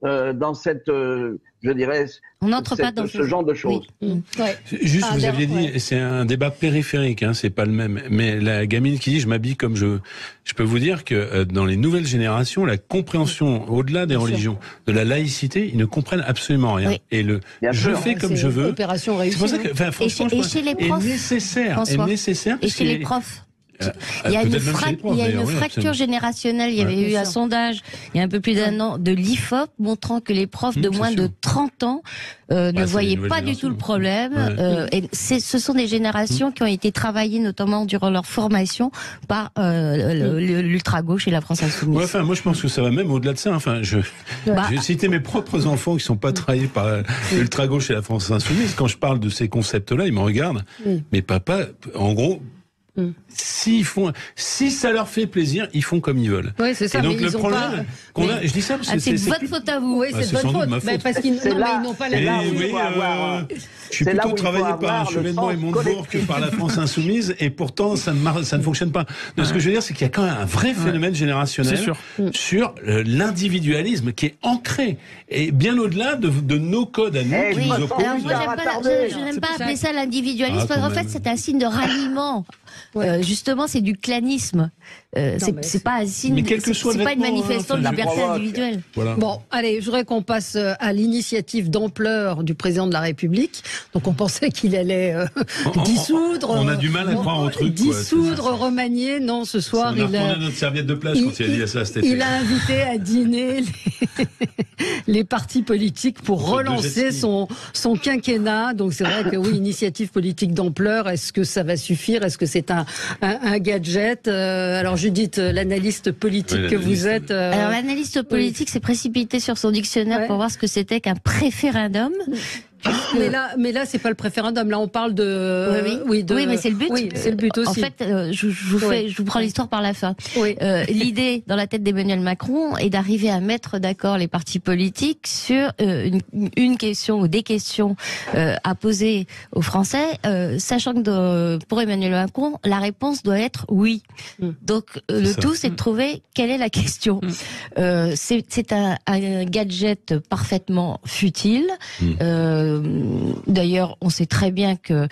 je dirais, on n'entre pas dans ce genre de choses. Oui. Ouais. Juste, vous aviez dit, c'est un débat périphérique, hein, c'est pas le même. Mais la gamine qui dit, je m'habille comme je veux. Je peux vous dire que dans les nouvelles générations, la compréhension, au-delà des religions, de la laïcité, ils ne comprennent absolument rien. Oui. Et le je fais comme je veux. Opération réussie. C'est pour ça que, enfin, franchement, et chez les profs, est nécessaire. Et chez les profs. Il y a une fracture générationnelle. Il y avait eu un sondage il y a un peu plus d'1 an de l'IFOP montrant que les profs de moins de 30 ans ne voyaient pas du tout le problème. Et ce sont des générations qui ont été travaillées notamment durant leur formation par l'ultra-gauche et la France Insoumise. Ouais, enfin, moi je pense que ça va même au-delà de ça. Enfin, je vais citer mes propres enfants qui sont pas travaillés par l'ultra-gauche et la France Insoumise. Quand je parle de ces concepts-là, ils me regardent. Mais papa, en gros, si ça leur fait plaisir, ils font comme ils veulent. Oui, c'est ça. Et donc mais le ils ont problème pas... qu'on a, je dis ça parce que c'est votre faute à vous. Oui, c'est sans votre doute ma faute. faute. Parce qu'ils n'ont pas la je suis plutôt travaillé par Chevènement et Montebourg que par la France Insoumise, et pourtant ça ne fonctionne pas. Donc, ce que je veux dire, c'est qu'il y a quand même un vrai phénomène générationnel sur l'individualisme qui est ancré et bien au-delà de nos codes à nous qui nous opposent. Alors moi, je n'aime pas appeler ça l'individualisme, parce qu'en fait, c'est un signe de ralliement. Justement, c'est du clanisme. C'est pas un signe. C'est pas une manifestation de liberté individuelle. Voilà. Bon, allez, je voudrais qu'on passe à l'initiative d'ampleur du président de la République. Donc, on pensait qu'il allait dissoudre. On a du mal à croire au truc. Dissoudre, remanier. Non, ce soir, il a notre serviette de plage quand il a dit ça cet été. Il a invité à dîner les partis politiques pour relancer son quinquennat. Donc, c'est vrai que oui, initiative politique d'ampleur. Est-ce que ça va suffire? Est-ce que c'est un gadget? Alors Judith, l'analyste politique que vous êtes... Alors l'analyste politique s'est précipité sur son dictionnaire pour voir ce que c'était qu'un préférendum. Mais là, c'est pas le préférendum. Là, on parle de. Oui, mais c'est le but. Oui, c'est le but aussi. En fait, je vous prends l'histoire par la fin. L'idée dans la tête d'Emmanuel Macron est d'arriver à mettre d'accord les partis politiques sur une question ou des questions à poser aux Français, sachant que pour Emmanuel Macron, la réponse doit être oui. Donc le tout, c'est de trouver quelle est la question. C'est un gadget parfaitement futile. D'ailleurs, on sait très bien que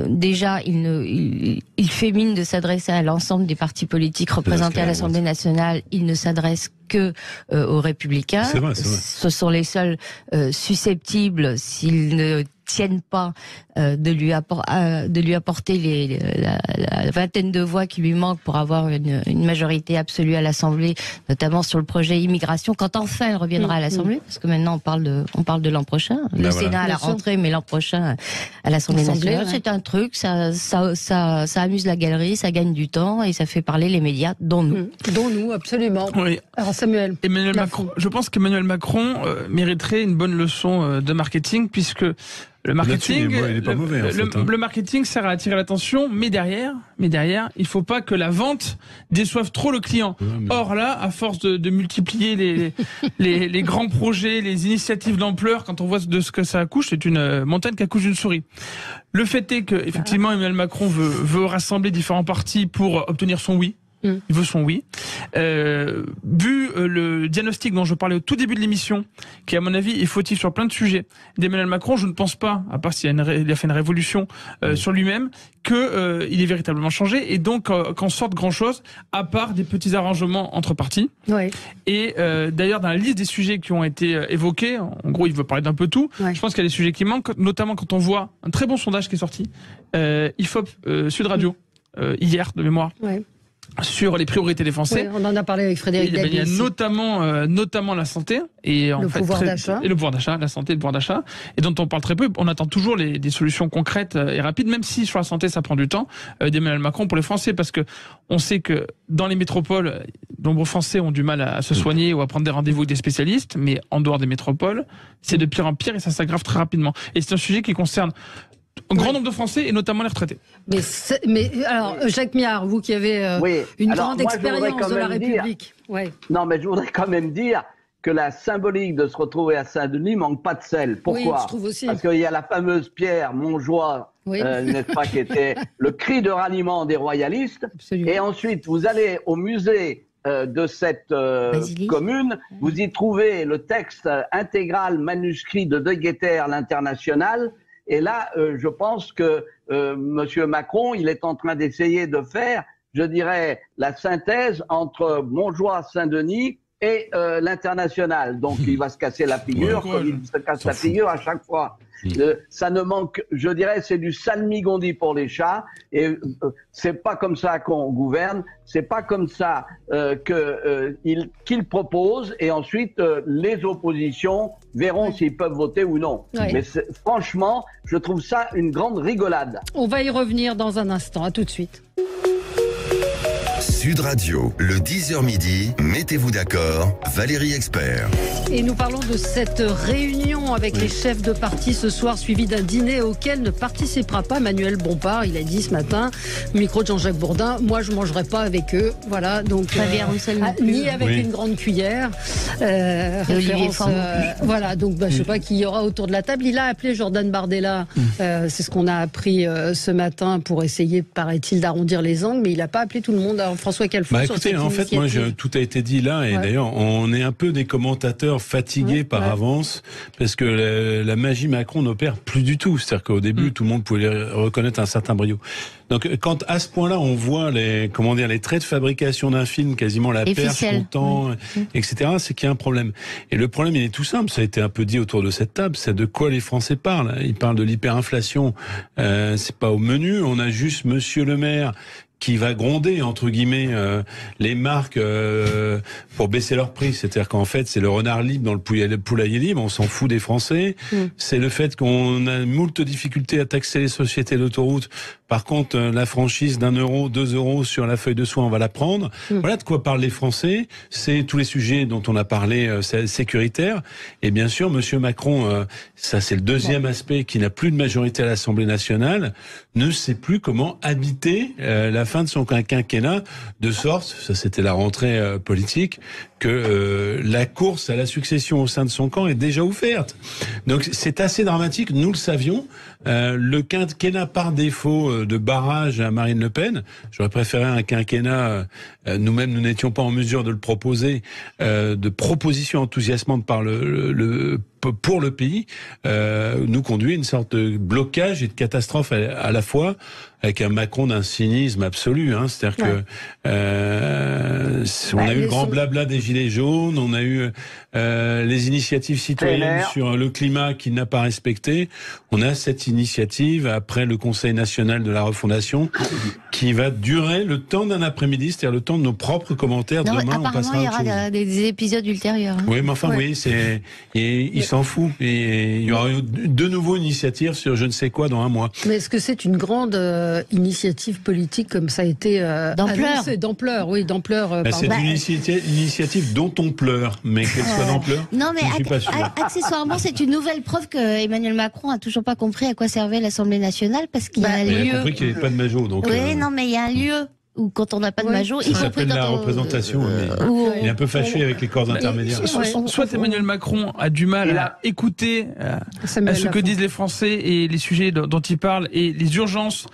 déjà, il fait mine de s'adresser à l'ensemble des partis politiques représentés à l'Assemblée nationale. Il ne s'adresse que aux Républicains. C'est vrai. Ce sont les seuls susceptibles, s'ils ne tiennent pas, de lui apporter la vingtaine de voix qui lui manquent pour avoir une majorité absolue à l'Assemblée, notamment sur le projet immigration, quand enfin elle reviendra à l'Assemblée, parce que maintenant on parle de l'an prochain. Le Sénat à la rentrée, mais l'an prochain à l'Assemblée nationale. C'est un truc, ça amuse la galerie, ça gagne du temps et ça fait parler les médias, dont nous. Dont nous, absolument. Oui. Alors Samuel. Emmanuel Macron. Je pense qu'Emmanuel Macron mériterait une bonne leçon de marketing, puisque le marketing, il est pas mauvais, en fait, hein. Le marketing sert à attirer l'attention, mais derrière, il faut pas que la vente déçoive trop le client. Or là, à force de multiplier les grands projets, les initiatives d'ampleur, quand on voit de ce que ça accouche, c'est une montagne qui accouche d'une souris. Le fait est que, effectivement, Emmanuel Macron veut rassembler différents partis pour obtenir son oui. Il veut son oui. Vu le diagnostic dont je parlais au tout début de l'émission, qui à mon avis est fautif sur plein de sujets d'Emmanuel Macron, je ne pense pas, à part s'il a fait une révolution sur lui-même, que il est véritablement changé, et donc qu'en sorte grand chose, à part des petits arrangements entre partis. Et d'ailleurs, dans la liste des sujets qui ont été évoqués, en gros, il veut parler d'un peu tout. Je pense qu'il y a des sujets qui manquent, notamment quand on voit un très bon sondage qui est sorti, IFOP Sud Radio hier de mémoire. Sur les priorités des Français. On en a parlé avec Frédéric Dabi. Il y a notamment la santé et le pouvoir d'achat. Et le pouvoir d'achat, la santé et le pouvoir d'achat, et dont on parle très peu. On attend toujours des solutions concrètes et rapides, même si sur la santé ça prend du temps, d'Emmanuel Macron pour les Français, parce que on sait que dans les métropoles, de nombreux Français ont du mal à se soigner ou à prendre des rendez-vous avec des spécialistes, mais en dehors des métropoles, c'est de pire en pire et ça s'aggrave très rapidement. Et c'est un sujet qui concerne un grand nombre de Français et notamment les retraités. Mais alors, Jacques Miard, vous qui avez une grande expérience de la République. Non, mais je voudrais quand même dire que la symbolique de se retrouver à Saint-Denis manque pas de sel. Pourquoi? Je trouve aussi. Parce qu'il y a la fameuse pierre Montjoie, n'est-ce pas, qui était le cri de ralliement des royalistes. Absolument. Et ensuite, vous allez au musée de cette commune, vous y trouvez le texte intégral manuscrit de De Guetter, l'International. Et là, je pense que Monsieur Macron, il est en train d'essayer de faire, je dirais, la synthèse entre Montjoie-Saint-Denis et l'International. Donc, il va se casser la figure, comme il se casse la figure à chaque fois. Ça ne manque, je dirais, c'est du salmigondi pour les chats. Et c'est pas comme ça qu'on gouverne. C'est pas comme ça qu'il propose. Et ensuite, les oppositions verront s'ils peuvent voter ou non. Mais franchement, je trouve ça une grande rigolade. On va y revenir dans un instant. À tout de suite. Sud Radio, le 10h midi, mettez-vous d'accord, Valérie Expert. Et nous parlons de cette réunion avec les chefs de parti ce soir, suivi d'un dîner auquel ne participera pas Manuel Bompard. Il a dit ce matin, micro de Jean-Jacques Bourdin, moi je ne mangerai pas avec eux. Voilà, donc ni avec une grande cuillère. Voilà, donc je ne sais pas qui y aura autour de la table. Il a appelé Jordan Bardella, c'est ce qu'on a appris ce matin pour essayer, paraît-il, d'arrondir les angles, mais il n'a pas appelé tout le monde. Alors, François Calfon, écoutez, en fait, moi, tout a été dit là, et d'ailleurs, on est un peu des commentateurs fatigués par avance, parce que la magie Macron n'opère plus du tout. C'est-à-dire qu'au début, tout le monde pouvait reconnaître un certain brio. Donc, quand à ce point-là, on voit les traits de fabrication d'un film, quasiment la perche, le temps, etc., c'est qu'il y a un problème. Et le problème, il est tout simple. Ça a été un peu dit autour de cette table. C'est de quoi les Français parlent. Ils parlent de l'hyperinflation. C'est pas au menu. On a juste Monsieur le Maire qui va gronder, entre guillemets, les marques pour baisser leur prix. C'est-à-dire qu'en fait, c'est le renard libre dans le poulailler libre, on s'en fout des Français. C'est le fait qu'on a moult difficultés à taxer les sociétés d'autoroute. Par contre, la franchise d'1 euro, 2 euros sur la feuille de soin, on va la prendre. Voilà de quoi parlent les Français. C'est tous les sujets dont on a parlé, sécuritaires. Et bien sûr, Monsieur Macron, ça c'est le deuxième aspect, qui n'a plus de majorité à l'Assemblée nationale, ne sait plus comment habiter la fin de son quinquennat, de sorte, ça c'était la rentrée politique, que la course à la succession au sein de son camp est déjà ouverte. Donc c'est assez dramatique, nous le savions. Le quinquennat par défaut de barrage à Marine Le Pen, j'aurais préféré un quinquennat, nous-mêmes nous n'étions pas en mesure de le proposer, de propositions enthousiasmantes pour le pays, nous conduit à une sorte de blocage et de catastrophe à la fois, avec un Macron d'un cynisme absolu. C'est-à-dire que on a eu le grand blabla des Gilets jaunes, on a eu les initiatives citoyennes sur le climat qu'il n'a pas respecté. On a cette initiative, après le Conseil national de la refondation, qui va durer le temps d'un après-midi, c'est-à-dire le temps de nos propres commentaires. Demain, on passera à autre chose. Il y aura des épisodes ultérieurs. Oui, mais enfin, oui, il s'en fout. Et il y aura de nouveau une initiative sur je ne sais quoi dans un mois. Mais est-ce que c'est une grande initiative politique comme ça a été annoncé, d'ampleur, oui, d'ampleur. C'est une initiative dont on pleure, mais qu'elle soit d'ampleur. Non, mais accessoirement, c'est une nouvelle preuve que Emmanuel Macron a toujours pas compris à quoi servait l'Assemblée nationale, parce qu'il y a un lieu. Il a compris qu'il n'y avait pas de majo, donc. Oui, non, mais il y a un lieu où quand on n'a pas de majo, ça s'appelle la représentation. Il est un peu fâché avec les corps intermédiaires. Soit Emmanuel Macron a du mal à écouter ce que disent les Français et les sujets dont ils parlent et les urgences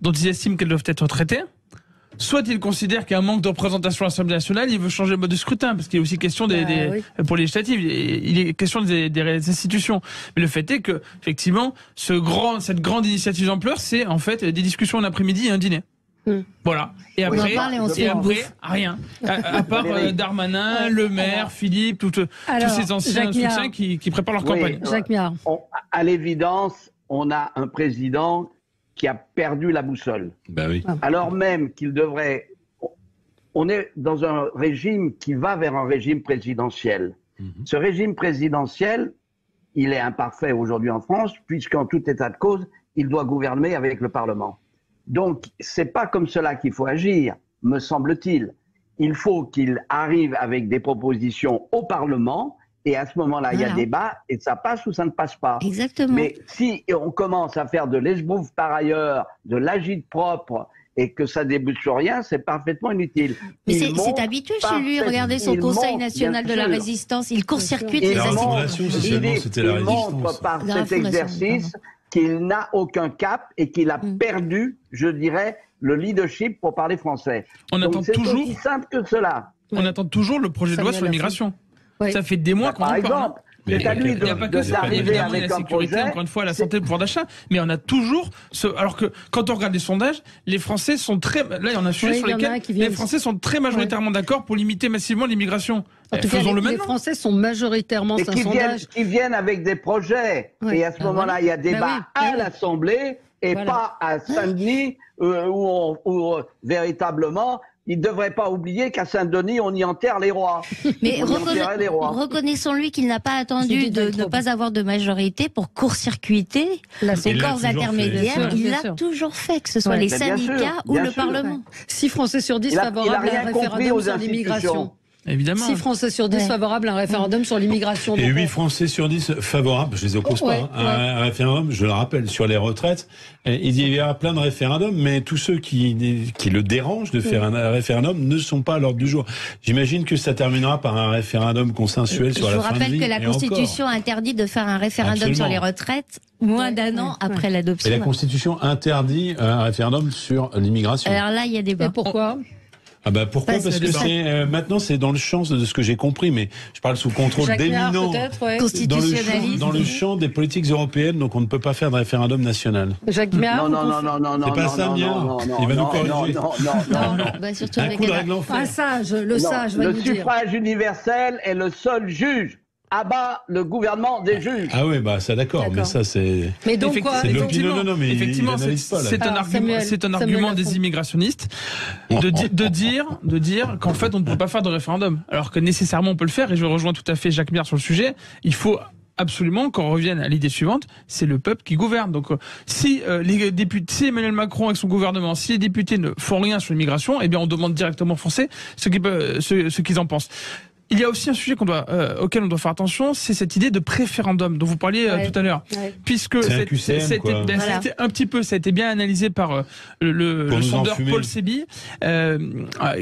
dont ils estiment qu'elles doivent être traitées. Soit il considère qu'il y a un manque de représentation à l'Assemblée nationale, il veut changer le mode de scrutin, parce qu'il est aussi question pour les législatives, il est question des institutions. Mais le fait est que, effectivement, cette grande initiative d'ampleur, c'est en fait des discussions en après-midi et un dîner. Voilà. Et après, rien. À part Darmanin, Le Maire, Philippe, tous ces anciens soutiens qui préparent leur campagne. Jacques Miard. À l'évidence, on a un président qui a perdu la boussole. Alors même qu'il devrait... On est dans un régime qui va vers un régime présidentiel. Ce régime présidentiel, il est imparfait aujourd'hui en France, puisqu'en tout état de cause, il doit gouverner avec le Parlement. Donc, c'est pas comme cela qu'il faut agir, me semble-t-il. Il faut qu'il arrive avec des propositions au Parlement, et à ce moment-là, il y a débat, et ça passe ou ça ne passe pas. Exactement. Mais si on commence à faire de l'esbrouf par ailleurs, de l'agite propre, et que ça débute sur rien, c'est parfaitement inutile. Mais c'est habitué chez lui. Regardez son Conseil national de la résistance. Il court-circuite les institutions. Il montre par cet exercice qu'il n'a aucun cap et qu'il a perdu, je dirais, le leadership pour parler français. On attend toujours. C'est aussi simple que cela. on attend toujours le projet de loi sur l'immigration. Ça fait des mois qu'on en parle. C'est à lui il n'y a pas que ça, évidemment, il y a la sécurité, encore une fois, la santé, le pouvoir d'achat, mais on a toujours alors que quand on regarde les sondages, les Français sont très, là il y en a un sujet sur lesquels les Français sont très majoritairement d'accord pour limiter massivement l'immigration. En tout cas, les Français sont majoritairement, c'est un sondage. Qui viennent avec des projets, et à ce moment-là, il y a débat à l'Assemblée, et pas à Saint-Denis, où véritablement, il ne devrait pas oublier qu'à Saint-Denis, on y enterre les rois. Mais reconnaissons-lui qu'il n'a pas attendu de ne pas avoir de majorité pour court-circuiter les corps intermédiaires. Il l'a toujours fait, que ce soit les syndicats ou le Parlement. 6 Français sur 10 favorables à un référendum sur l'immigration. Évidemment. 6 Français sur 10 favorables à un référendum sur l'immigration. Et 8 Français sur 10 favorables, je les oppose pas, à un référendum, je le rappelle, sur les retraites. Il y aura plein de référendums, mais tous ceux qui le dérangent de faire un référendum ne sont pas à l'ordre du jour. J'imagine que ça terminera par un référendum consensuel sur la fin de vie. Je vous rappelle que la Constitution interdit de faire un référendum sur les retraites moins d'un an après l'adoption. Et la Constitution interdit un référendum sur l'immigration. Alors là, il y a débat. Et pourquoi ? Pourquoi ? Parce que maintenant c'est dans le champ de ce que j'ai compris, mais je parle sous contrôle d'éminents constitutionnalistes dans le champ des politiques européennes, donc on ne peut pas faire de référendum national. Jacques Méard, non, c'est pas ça, Méard. Il va nous corriger. Non, surtout un coup de règle en fer. Un sage, le sage va nous dire. Le suffrage universel est le seul juge. Abat le gouvernement des juges. Ah oui, ça d'accord, mais ça c'est. Mais donc quoi ? Mais effectivement, c'est un argument des immigrationnistes de dire qu'en fait on ne peut pas faire de référendum, alors que nécessairement on peut le faire. Et je rejoins tout à fait Jacques Méard sur le sujet. Il faut absolument qu'on revienne à l'idée suivante, c'est le peuple qui gouverne. Donc si les députés, si Emmanuel Macron avec son gouvernement, si les députés ne font rien sur l'immigration, eh bien on demande directement aux Français ce qu'ils en pensent. Il y a aussi un sujet auquel on doit faire attention, c'est cette idée de préférendum dont vous parliez tout à l'heure, puisque ça a été bien analysé par le sondeur Paul Sebi,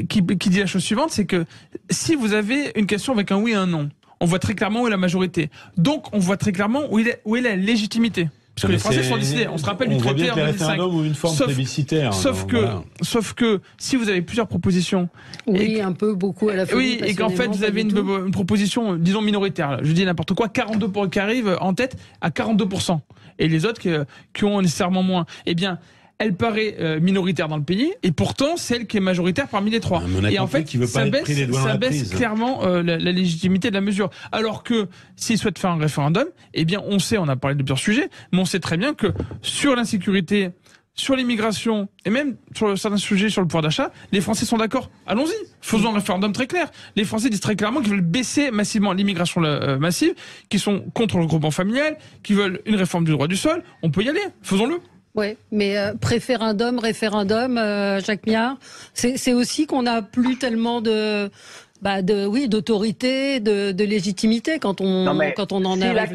qui dit la chose suivante, c'est que si vous avez une question avec un oui et un non, on voit très clairement où est la majorité. Donc on voit très clairement où est la légitimité. Parce que les Français sont décidés. On se rappelle du traité en 2005. Ou une forme plébiscitaire. Sauf que si vous avez plusieurs propositions. Un peu, beaucoup à la fois. Oui, et qu'en fait vous avez une proposition, disons minoritaire. Je dis n'importe quoi, 42 qui arrive en tête à 42%. Et les autres qui ont nécessairement moins. Eh bien, elle paraît minoritaire dans le pays, et pourtant c'est elle qui est majoritaire parmi les trois. Et en fait, ça baisse clairement la légitimité de la mesure. Alors que s'ils souhaitent faire un référendum, eh bien on sait, on a parlé de plusieurs sujets, mais on sait très bien que sur l'insécurité, sur l'immigration, et même sur certains sujets sur le pouvoir d'achat, les Français sont d'accord. Allons-y, faisons un référendum très clair. Les Français disent très clairement qu'ils veulent baisser massivement l'immigration massive, qui sont contre le regroupement familial, qui veulent une réforme du droit du sol. On peut y aller, faisons-le. Oui, mais référendum, Jacques Méard, c'est aussi qu'on n'a plus tellement d'autorité, de légitimité quand on en arrive là.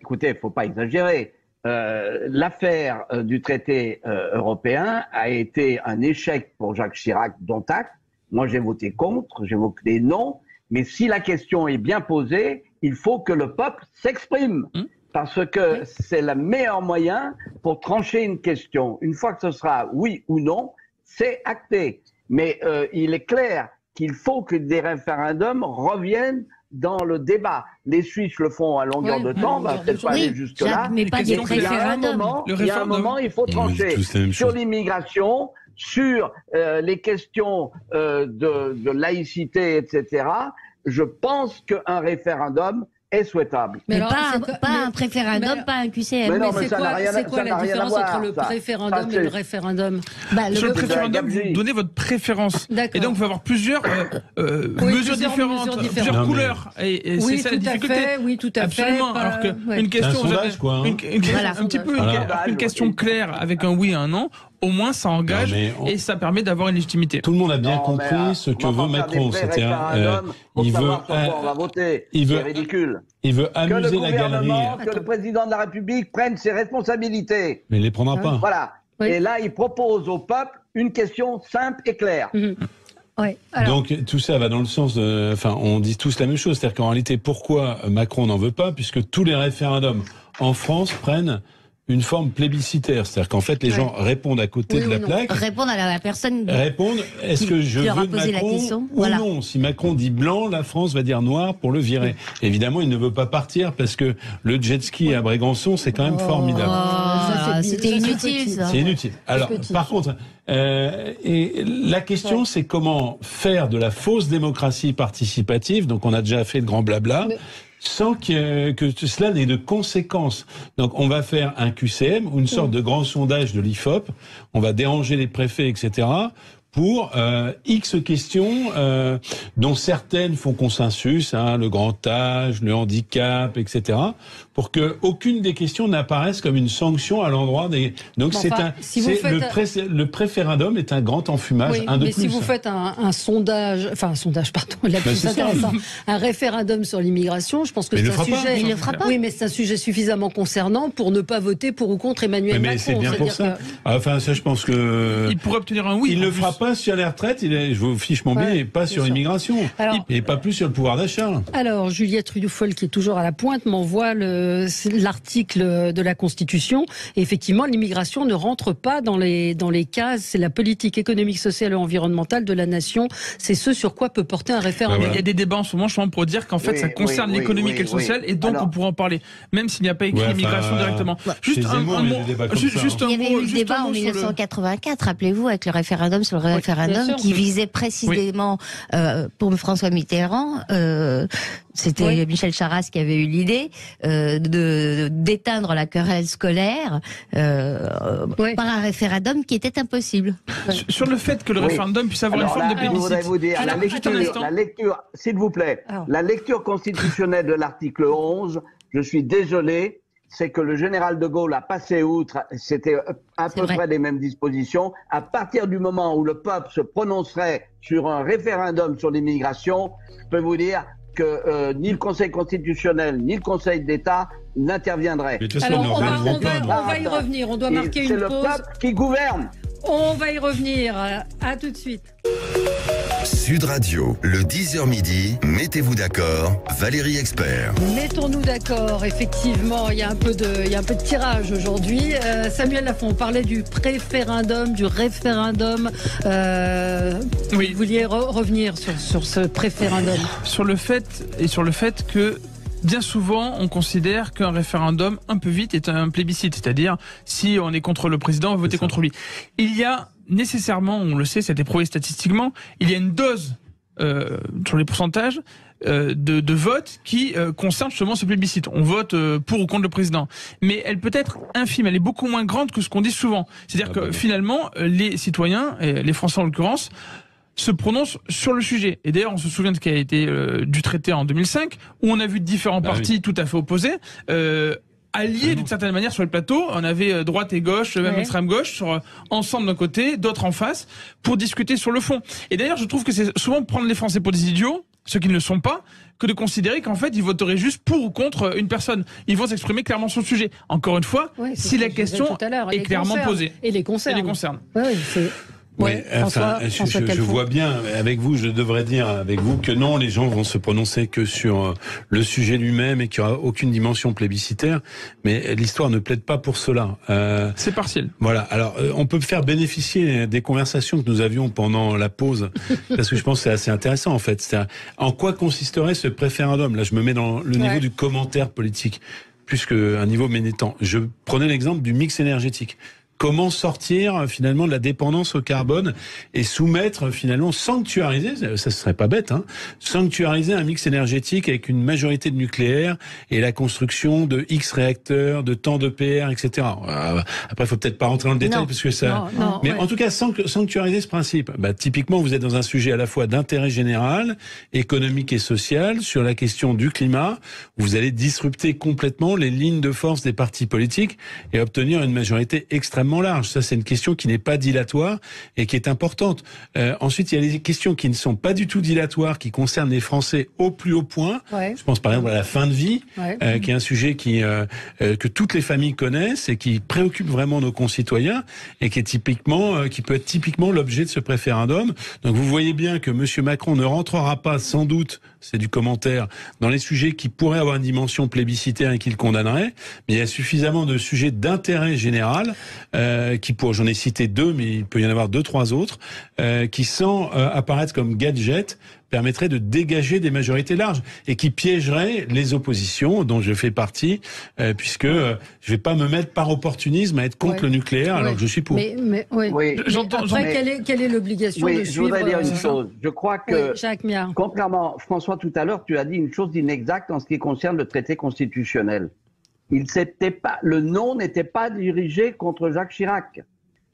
Écoutez, il ne faut pas exagérer. L'affaire du traité européen a été un échec pour Jacques Chirac, dont acte. Moi, j'ai voté contre, j'ai voté non. Mais si la question est bien posée, il faut que le peuple s'exprime. Parce que c'est le meilleur moyen pour trancher une question. Une fois que ce sera oui ou non, c'est acté. Mais il est clair qu'il faut que des référendums reviennent dans le débat. Les Suisses le font à longueur de temps, on va peut-être pas aller jusque-là. Mais pas des référendums. Il y a un moment, il faut trancher. Sur l'immigration, sur les questions de laïcité, etc., je pense qu'un référendum est souhaitable. Mais pas un préférendum, pas un QCM. Mais c'est quoi la différence entre le préféréndum et le référendum ? Sur le préférendum, vous donnez votre préférence. Et donc, vous pouvez avoir plusieurs mesures différentes, plusieurs couleurs. Et c'est ça la difficulté. Oui, tout à fait. Absolument. Alors qu'une question, une question claire avec un oui et un non, au moins ça engage et ça permet d'avoir une légitimité. Tout le monde a bien compris ce que veut Macron. C'est ridicule. Il veut amuser la galerie. Que le président de la République prenne ses responsabilités. Mais il ne les prendra pas. Voilà. Et là, il propose au peuple une question simple et claire. Donc tout ça va dans le sens de... Enfin, on dit tous la même chose. C'est-à-dire qu'en réalité, pourquoi Macron n'en veut pas ? Puisque tous les référendums en France prennent une forme plébiscitaire. C'est-à-dire qu'en fait, les gens répondent à côté de la plaque. Répondent à la personne. Répondent, est-ce que je veux de Macron ou non? Si Macron dit blanc, la France va dire noir pour le virer. Évidemment, il ne veut pas partir parce que le jet ski à Brégançon, c'est quand même formidable. C'était inutile, ça. C'est inutile. Alors, par contre, et la question, c'est comment faire de la fausse démocratie participative. Donc, on a déjà fait de grands blabla. Sans que cela n'ait de conséquences. Donc on va faire un QCM ou une sorte de grand sondage de l'IFOP, on va déranger les préfets, etc., pour X questions dont certaines font consensus, le grand âge, le handicap, etc., pour que aucune des questions n'apparaisse comme une sanction à l'endroit des... Donc le préférendum est un grand enfumage, un de plus. Mais si vous faites un sondage, la plus intéressant, un référendum sur l'immigration, je pense que c'est un sujet... Il ne le fera pas. Oui, mais c'est un sujet suffisamment concernant pour ne pas voter pour ou contre Emmanuel Macron. Mais c'est bien pour ça. Enfin, ça, je pense que... Il pourrait obtenir un oui. Il ne le fera pas sur les retraites, je vous fiche mon billet, et pas sur l'immigration. Et pas plus sur le pouvoir d'achat. Alors, Juliette Rufol, qui est toujours à la pointe, m'envoie l'article de la Constitution. Et effectivement, l'immigration ne rentre pas dans les cases. C'est la politique économique, sociale et environnementale de la nation. C'est ce sur quoi peut porter un référendum. Il y a des débats en ce moment, je pense, pour dire qu'en fait, ça concerne l'économique et le social, et donc on pourra en parler, même s'il n'y a pas écrit immigration directement. Juste un mot. Il y avait eu le débat en 1984, rappelez-vous, avec le référendum sur le référendum, qui visait précisément, pour François Mitterrand, c'était Michel Charasse qui avait eu l'idée d'éteindre la querelle scolaire par un référendum qui était impossible. Sur le fait que le référendum puisse avoir une forme de plébiscite. Je voudrais vous dire, la lecture, s'il vous plaît, la lecture constitutionnelle de l'article 11, je suis désolé, c'est que le général de Gaulle a passé outre, c'était à peu près les mêmes dispositions. À partir du moment où le peuple se prononcerait sur un référendum sur l'immigration, je peux vous dire que ni le Conseil constitutionnel ni le Conseil d'État n'interviendraient. Alors on va y revenir, on doit marquer une pause. C'est le peuple qui gouverne. On va y revenir, à tout de suite. Sud Radio, le 10h midi, mettez-vous d'accord, Valérie Expert. Mettons-nous d'accord, effectivement, il y a un peu de tirage aujourd'hui. Samuel Lafont, on parlait du préférendum, du référendum. Vous vouliez revenir sur ce préférendum. Sur le fait que bien souvent, on considère qu'un référendum, un peu vite, est un plébiscite. C'est-à-dire, si on est contre le président, on va voter contre lui. Il y a nécessairement, on le sait, ça a été prouvé statistiquement, il y a une dose sur les pourcentages de vote qui concerne justement ce plébiscite. On vote pour ou contre le président. Mais elle peut être infime, elle est beaucoup moins grande que ce qu'on dit souvent. C'est-à-dire que finalement, les citoyens, et les Français en l'occurrence, se prononce sur le sujet. Et d'ailleurs, on se souvient de ce qui a été du traité en 2005, où on a vu différents partis tout à fait opposés, alliés d'une certaine manière sur le plateau. On avait droite et gauche, même extrême gauche, ensemble d'un côté, d'autres en face, pour discuter sur le fond. Et d'ailleurs, je trouve que c'est souvent prendre les Français pour des idiots, ceux qui ne le sont pas, que de considérer qu'en fait, ils voteraient juste pour ou contre une personne. Ils vont s'exprimer clairement sur le sujet. Encore une fois, si la question est clairement posée. Et les concerne. Je vois bien avec vous, je devrais dire avec vous que non, les gens vont se prononcer que sur le sujet lui-même et qu'il n'y aura aucune dimension plébiscitaire, mais l'histoire ne plaide pas pour cela. C'est partiel. Voilà, alors on peut faire bénéficier des conversations que nous avions pendant la pause, parce que je pense que c'est assez intéressant en fait. C'est-à-dire, en quoi consisterait ce préférendum? Là, je me mets dans le niveau du commentaire politique, plus qu'un niveau ménétant. Je prenais l'exemple du mix énergétique. Comment sortir finalement de la dépendance au carbone et soumettre finalement, sanctuariser, ça serait pas bête, sanctuariser un mix énergétique avec une majorité de nucléaire et la construction de X réacteurs, de tant d'EPR, etc. Après, il faut peut-être pas rentrer dans le détail parce que ça. Mais en tout cas, sanctuariser ce principe. Typiquement, vous êtes dans un sujet à la fois d'intérêt général, économique et social sur la question du climat. Vous allez disrupter complètement les lignes de force des partis politiques et obtenir une majorité extrêmement large. Ça, c'est une question qui n'est pas dilatoire et qui est importante. Ensuite, il y a les questions qui ne sont pas du tout dilatoires, qui concernent les Français au plus haut point. Je pense par exemple à la fin de vie, qui est un sujet que toutes les familles connaissent et qui préoccupe vraiment nos concitoyens et qui peut être typiquement l'objet de ce préférendum. Donc, vous voyez bien que M. Macron ne rentrera pas sans doute c'est du commentaire, dans les sujets qui pourraient avoir une dimension plébiscitaire et qu'il condamnerait, mais il y a suffisamment de sujets d'intérêt général, j'en ai cité 2, mais il peut y en avoir 2, 3 autres, qui sans apparaître comme gadgets, permettrait de dégager des majorités larges et qui piégerait les oppositions dont je fais partie, puisque je vais pas me mettre par opportunisme à être contre le nucléaire alors que je suis pour. Oui. Après, quelle est l'obligation de suivre? Je voudrais dire une chose. Je crois que, Jacques Miard. contrairement, François, tout à l'heure, tu as dit une chose d'inexacte en ce qui concerne le traité constitutionnel. Le non n'était pas dirigé contre Jacques Chirac.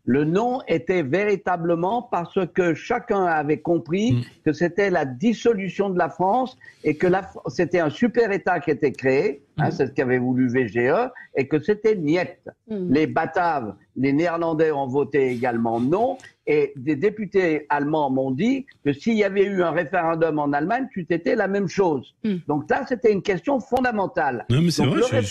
Le non était véritablement parce que chacun avait compris que c'était la dissolution de la France et que c'était un super État qui était créé, c'est ce qu'avait voulu VGE, et que c'était niet. Les Bataves, les Néerlandais ont voté également non, et des députés allemands m'ont dit que s'il y avait eu un référendum en Allemagne, c'eût été la même chose. Donc là, c'était une question fondamentale. Non, mais c'est donc vrai,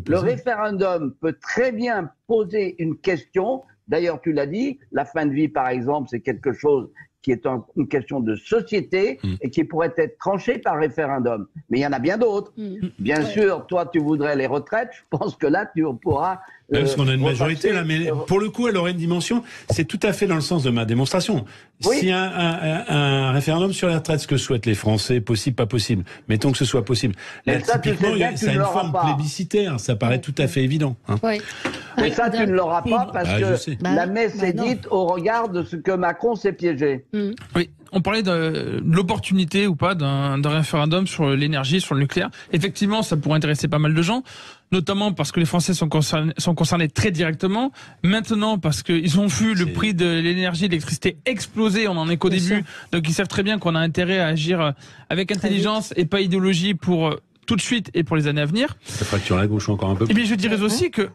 le référendum peut très bien poser une question. D'ailleurs, tu l'as dit, la fin de vie, par exemple, c'est quelque chose qui est une question de société et qui pourrait être tranchée par référendum. Mais il y en a bien d'autres. Bien sûr, toi, tu voudrais les retraites. Je pense que là, tu pourras... Parce qu'on a une majorité là, mais pour le coup, elle aurait une dimension. C'est tout à fait dans le sens de ma démonstration. Oui. Si un référendum sur les retraites, ce que souhaitent les Français, possible, pas possible, mettons que ce soit possible. Là, typiquement, ça a une forme plébiscitaire. Ça paraît tout à fait évident. Hein. Mais ça, tu ne l'auras pas parce que la messe est dite au regard de ce que Macron s'est piégé. Oui, on parlait de l'opportunité ou pas d'un référendum sur l'énergie, sur le nucléaire. Effectivement, ça pourrait intéresser pas mal de gens, notamment parce que les Français sont concernés très directement. Maintenant, parce qu'ils ont vu le prix de l'énergie, de l'électricité exploser, on en est qu'au début, donc ils savent très bien qu'on a intérêt à agir avec intelligence et pas idéologie pour tout de suite et pour les années à venir. Ça fracture la gauche encore un peu plus. Et bien je dirais aussi que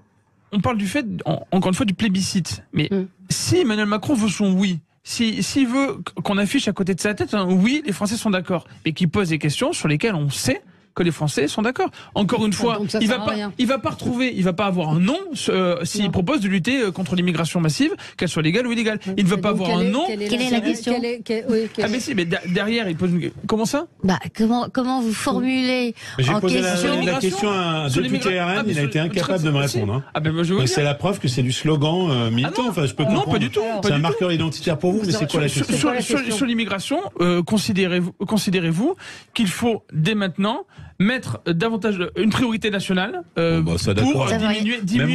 on parle du fait, encore une fois, du plébiscite. Mais si Emmanuel Macron veut son oui, s'il veut qu'on affiche à côté de sa tête un oui, les Français sont d'accord, mais qu'il pose des questions sur lesquelles on sait que les Français sont d'accord. Encore une fois, il va pas avoir un non s'il propose de lutter contre l'immigration massive, qu'elle soit légale ou illégale. Il ne va pas avoir un non. Quelle est la question? Ah mais si, mais derrière il pose une... Comment ça? Comment vous formulez en question la question à un député RN, il a été incapable de me répondre. C'est la preuve que c'est du slogan militant. Enfin, je peux comprendre. Non, pas du tout. C'est un marqueur identitaire pour vous, mais c'est quoi la question? Sur l'immigration, considérez-vous qu'il faut dès maintenant mettre davantage une priorité nationale pour diminuer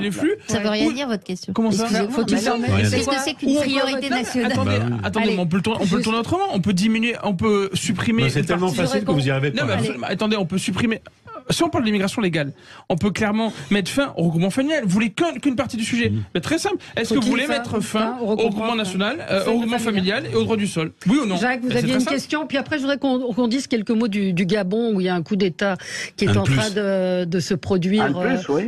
les flux. Ça veut rien dire votre question. Comment ça? Qu'est-ce que c'est qu'une priorité nationale? Attendez, on peut le tourner autrement. On peut supprimer. C'est tellement facile que vous y arrivez pas. Attendez, on peut supprimer. Si on parle de l'immigration légale, on peut clairement mettre fin au regroupement familial. Vous voulez qu'une partie du sujet. Mais très simple. Est-ce que vous voulez mettre fin au regroupement national, au regroupement familial et au droit du sol? Oui ou non? Jacques, vous aviez une question. Puis après, je voudrais qu'on dise quelques mots du Gabon, où il y a un coup d'État qui est en train de se produire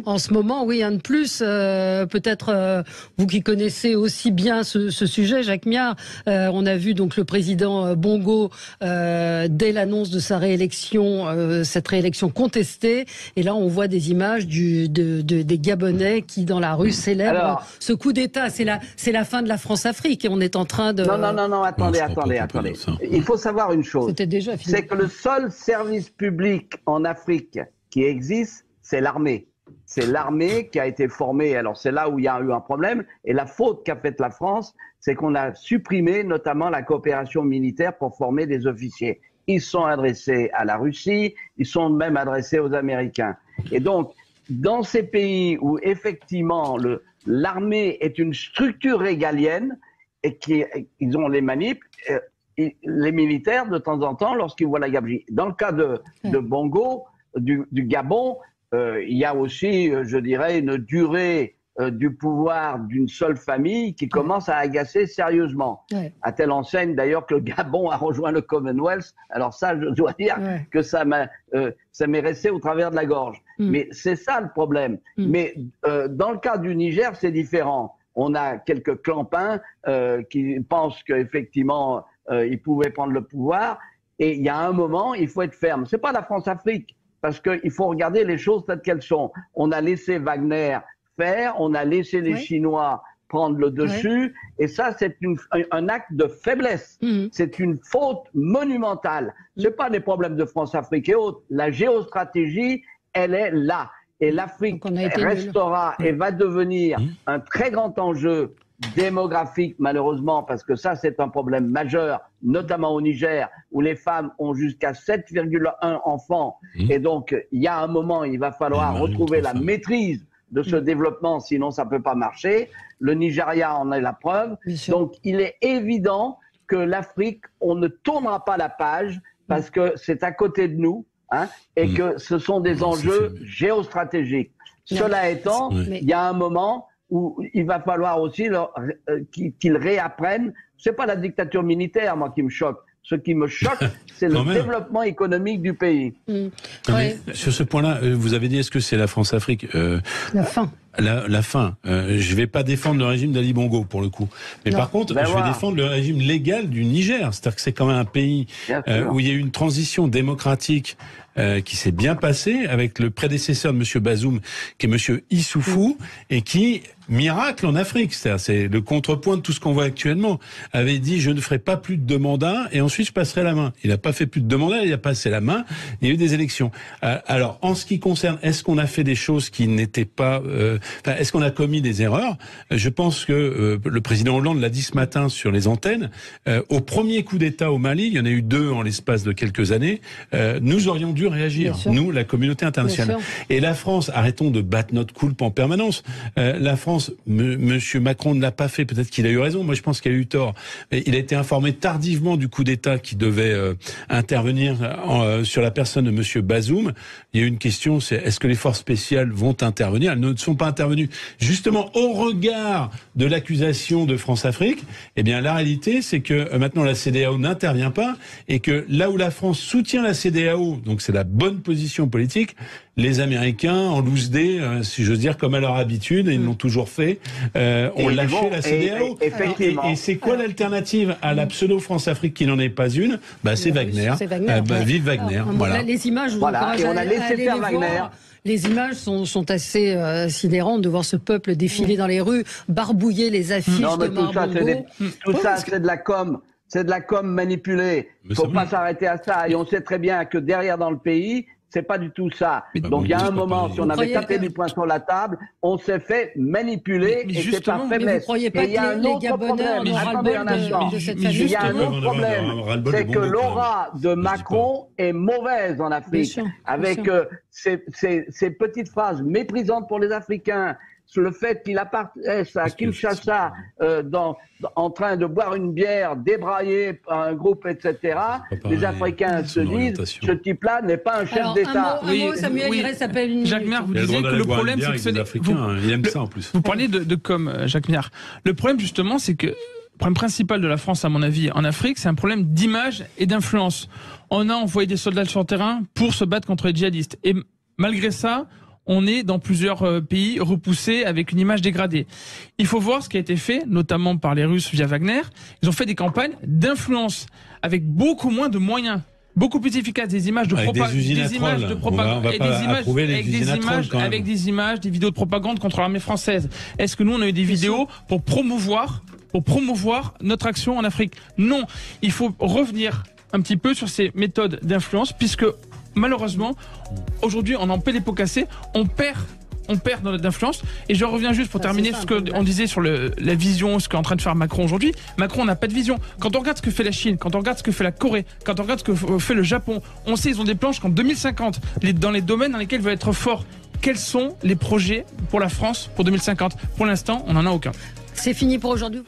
en ce moment. Oui, un de plus. Peut-être vous qui connaissez aussi bien ce sujet, Jacques Miard. On a vu donc le président Bongo, dès l'annonce de sa réélection, cette réélection contestée. Et là, on voit des images des Gabonais qui, dans la rue, célèbrent ce coup d'État. C'est la fin de la France-Afrique et on est en train de... Non, attendez. Il faut savoir une chose. C'est que le seul service public en Afrique qui existe, c'est l'armée. C'est l'armée qui a été formée. Alors, c'est là où il y a eu un problème. Et la faute qu'a faite la France, c'est qu'on a supprimé notamment la coopération militaire pour former des officiers. Ils sont adressés à la Russie, ils sont même adressés aux Américains. Et donc, dans ces pays où effectivement l'armée est une structure régalienne et qu'ils ont les manips, les militaires, de temps en temps, lorsqu'ils voient la gabegie. Dans le cas de Bongo, du Gabon, il y a aussi, je dirais, une durée du pouvoir d'une seule famille qui commence à agacer sérieusement. À telle enseigne d'ailleurs que le Gabon a rejoint le Commonwealth. Alors ça, je dois dire que ça m'est resté au travers de la gorge. Mais c'est ça le problème. Mais dans le cas du Niger, c'est différent. On a quelques clampins qui pensent qu'effectivement, ils pouvaient prendre le pouvoir. Et il y a un moment, il faut être ferme. C'est pas la France-Afrique, parce qu'il faut regarder les choses telles qu'elles sont. On a laissé Wagner faire, on a laissé les Chinois prendre le dessus. Et ça, c'est un acte de faiblesse. C'est une faute monumentale. C'est pas des problèmes de France-Afrique et autres. La géostratégie, elle est là. Et l'Afrique restera et va devenir un très grand enjeu démographique, malheureusement, parce que ça, c'est un problème majeur, notamment au Niger, où les femmes ont jusqu'à 7,1 enfants. Et donc, il y a un moment, il va falloir retrouver la maîtrise de ce développement, sinon ça ne peut pas marcher. Le Nigeria en est la preuve. Donc, il est évident que l'Afrique, on ne tournera pas la page parce que c'est à côté de nous et que ce sont des enjeux géostratégiques. Cela étant, il y a un moment où il va falloir aussi qu'ils réapprennent. C'est pas la dictature militaire, moi, qui me choque. Ce qui me choque, c'est le développement économique du pays. Sur ce point-là, vous avez dit, est-ce que c'est la France-Afrique La fin. La fin. Je vais pas défendre le régime d'Ali Bongo, pour le coup. Mais par contre, je vais défendre le régime légal du Niger. C'est-à-dire que c'est quand même un pays où il y a eu une transition démocratique qui s'est bien passée avec le prédécesseur de M. Bazoum, qui est M. Issoufou, et qui, miracle en Afrique, c'est le contrepoint de tout ce qu'on voit actuellement, avait dit je ne ferai pas plus de 2 mandats et ensuite je passerai la main. Il n'a pas fait plus de 2 mandats, il a passé la main, il y a eu des élections. Alors, en ce qui concerne, est-ce qu'on a fait des choses qui n'étaient pas... est-ce qu'on a commis des erreurs? Je pense que le président Hollande l'a dit ce matin sur les antennes, au premier coup d'État au Mali, il y en a eu 2 en l'espace de quelques années, nous aurions dû réagir, nous, la communauté internationale. Et la France, arrêtons de battre notre coulpe en permanence. La France, Monsieur Macron ne l'a pas fait, peut-être qu'il a eu raison, moi je pense qu'il a eu tort. Il a été informé tardivement du coup d'État qui devait intervenir sur la personne de Monsieur Bazoum. Il y a eu une question, c'est est-ce que les forces spéciales vont intervenir? Elles ne sont pas intervenues. Justement, au regard de l'accusation de France-Afrique, eh bien la réalité, c'est que maintenant la CEDEAO n'intervient pas et que là où la France soutient la CEDEAO, donc c'est la bonne position politique, les Américains, en loose day, si j'ose dire, comme à leur habitude, et ils l'ont toujours fait, ont lâché la CEDEAO. Et c'est quoi l'alternative à la pseudo-France-Afrique qui n'en est pas une? C'est Wagner. Vive Wagner. Alors, voilà. Les images, on a laissé faire Wagner. Les images sont assez sidérantes de voir ce peuple défiler dans les rues, barbouiller les affiches de Marbongo. Tout ça, c'est de la com'. C'est de la com manipulée. Il ne faut pas s'arrêter à ça. Et on sait très bien que derrière dans le pays, c'est pas du tout ça. Donc il y a un moment, si on avait tapé du poing sur la table, on s'est fait manipuler et c'est par faiblesse. Mais vous croyez pas que les Gabonais n'ont ras-le-bol de cette famille? Il y a un autre problème, c'est que l'aura de Macron est mauvaise en Afrique, avec ces petites phrases méprisantes pour les Africains. Le fait qu'il apparaisse à Kinshasa en train de boire une bière, débraillé par un groupe, etc. Les Africains se disent, ce type-là n'est pas un chef d'État. Un mot, Samuel, il s'appelle une... Jacques Miard, vous disiez que le problème, c'est que il aime ça en plus. Vous parlez de com, Jacques Miard. Le problème, justement, c'est que le problème principal de la France, à mon avis, en Afrique, c'est un problème d'image et d'influence. On a envoyé des soldats sur le terrain pour se battre contre les djihadistes. Et malgré ça, on est dans plusieurs pays repoussés avec une image dégradée. Il faut voir ce qui a été fait, notamment par les Russes via Wagner. Ils ont fait des campagnes d'influence avec beaucoup moins de moyens, beaucoup plus efficaces, des images de propagande, avec des images, des vidéos de propagande contre l'armée française. Est-ce que nous, on a eu des vidéos pour promouvoir notre action en Afrique? Non, il faut revenir un petit peu sur ces méthodes d'influence, puisque malheureusement, aujourd'hui, on en paie les pots cassés, on perd d'influence. Et je reviens juste pour terminer ce qu'on disait sur la vision, ce qu'est en train de faire Macron aujourd'hui. Macron n'a pas de vision. Quand on regarde ce que fait la Chine, quand on regarde ce que fait la Corée, quand on regarde ce que fait le Japon, on sait qu'ils ont des plans jusqu'en 2050, dans les domaines dans lesquels ils veulent être forts. Quels sont les projets pour la France pour 2050? Pour l'instant, on n'en a aucun. C'est fini pour aujourd'hui.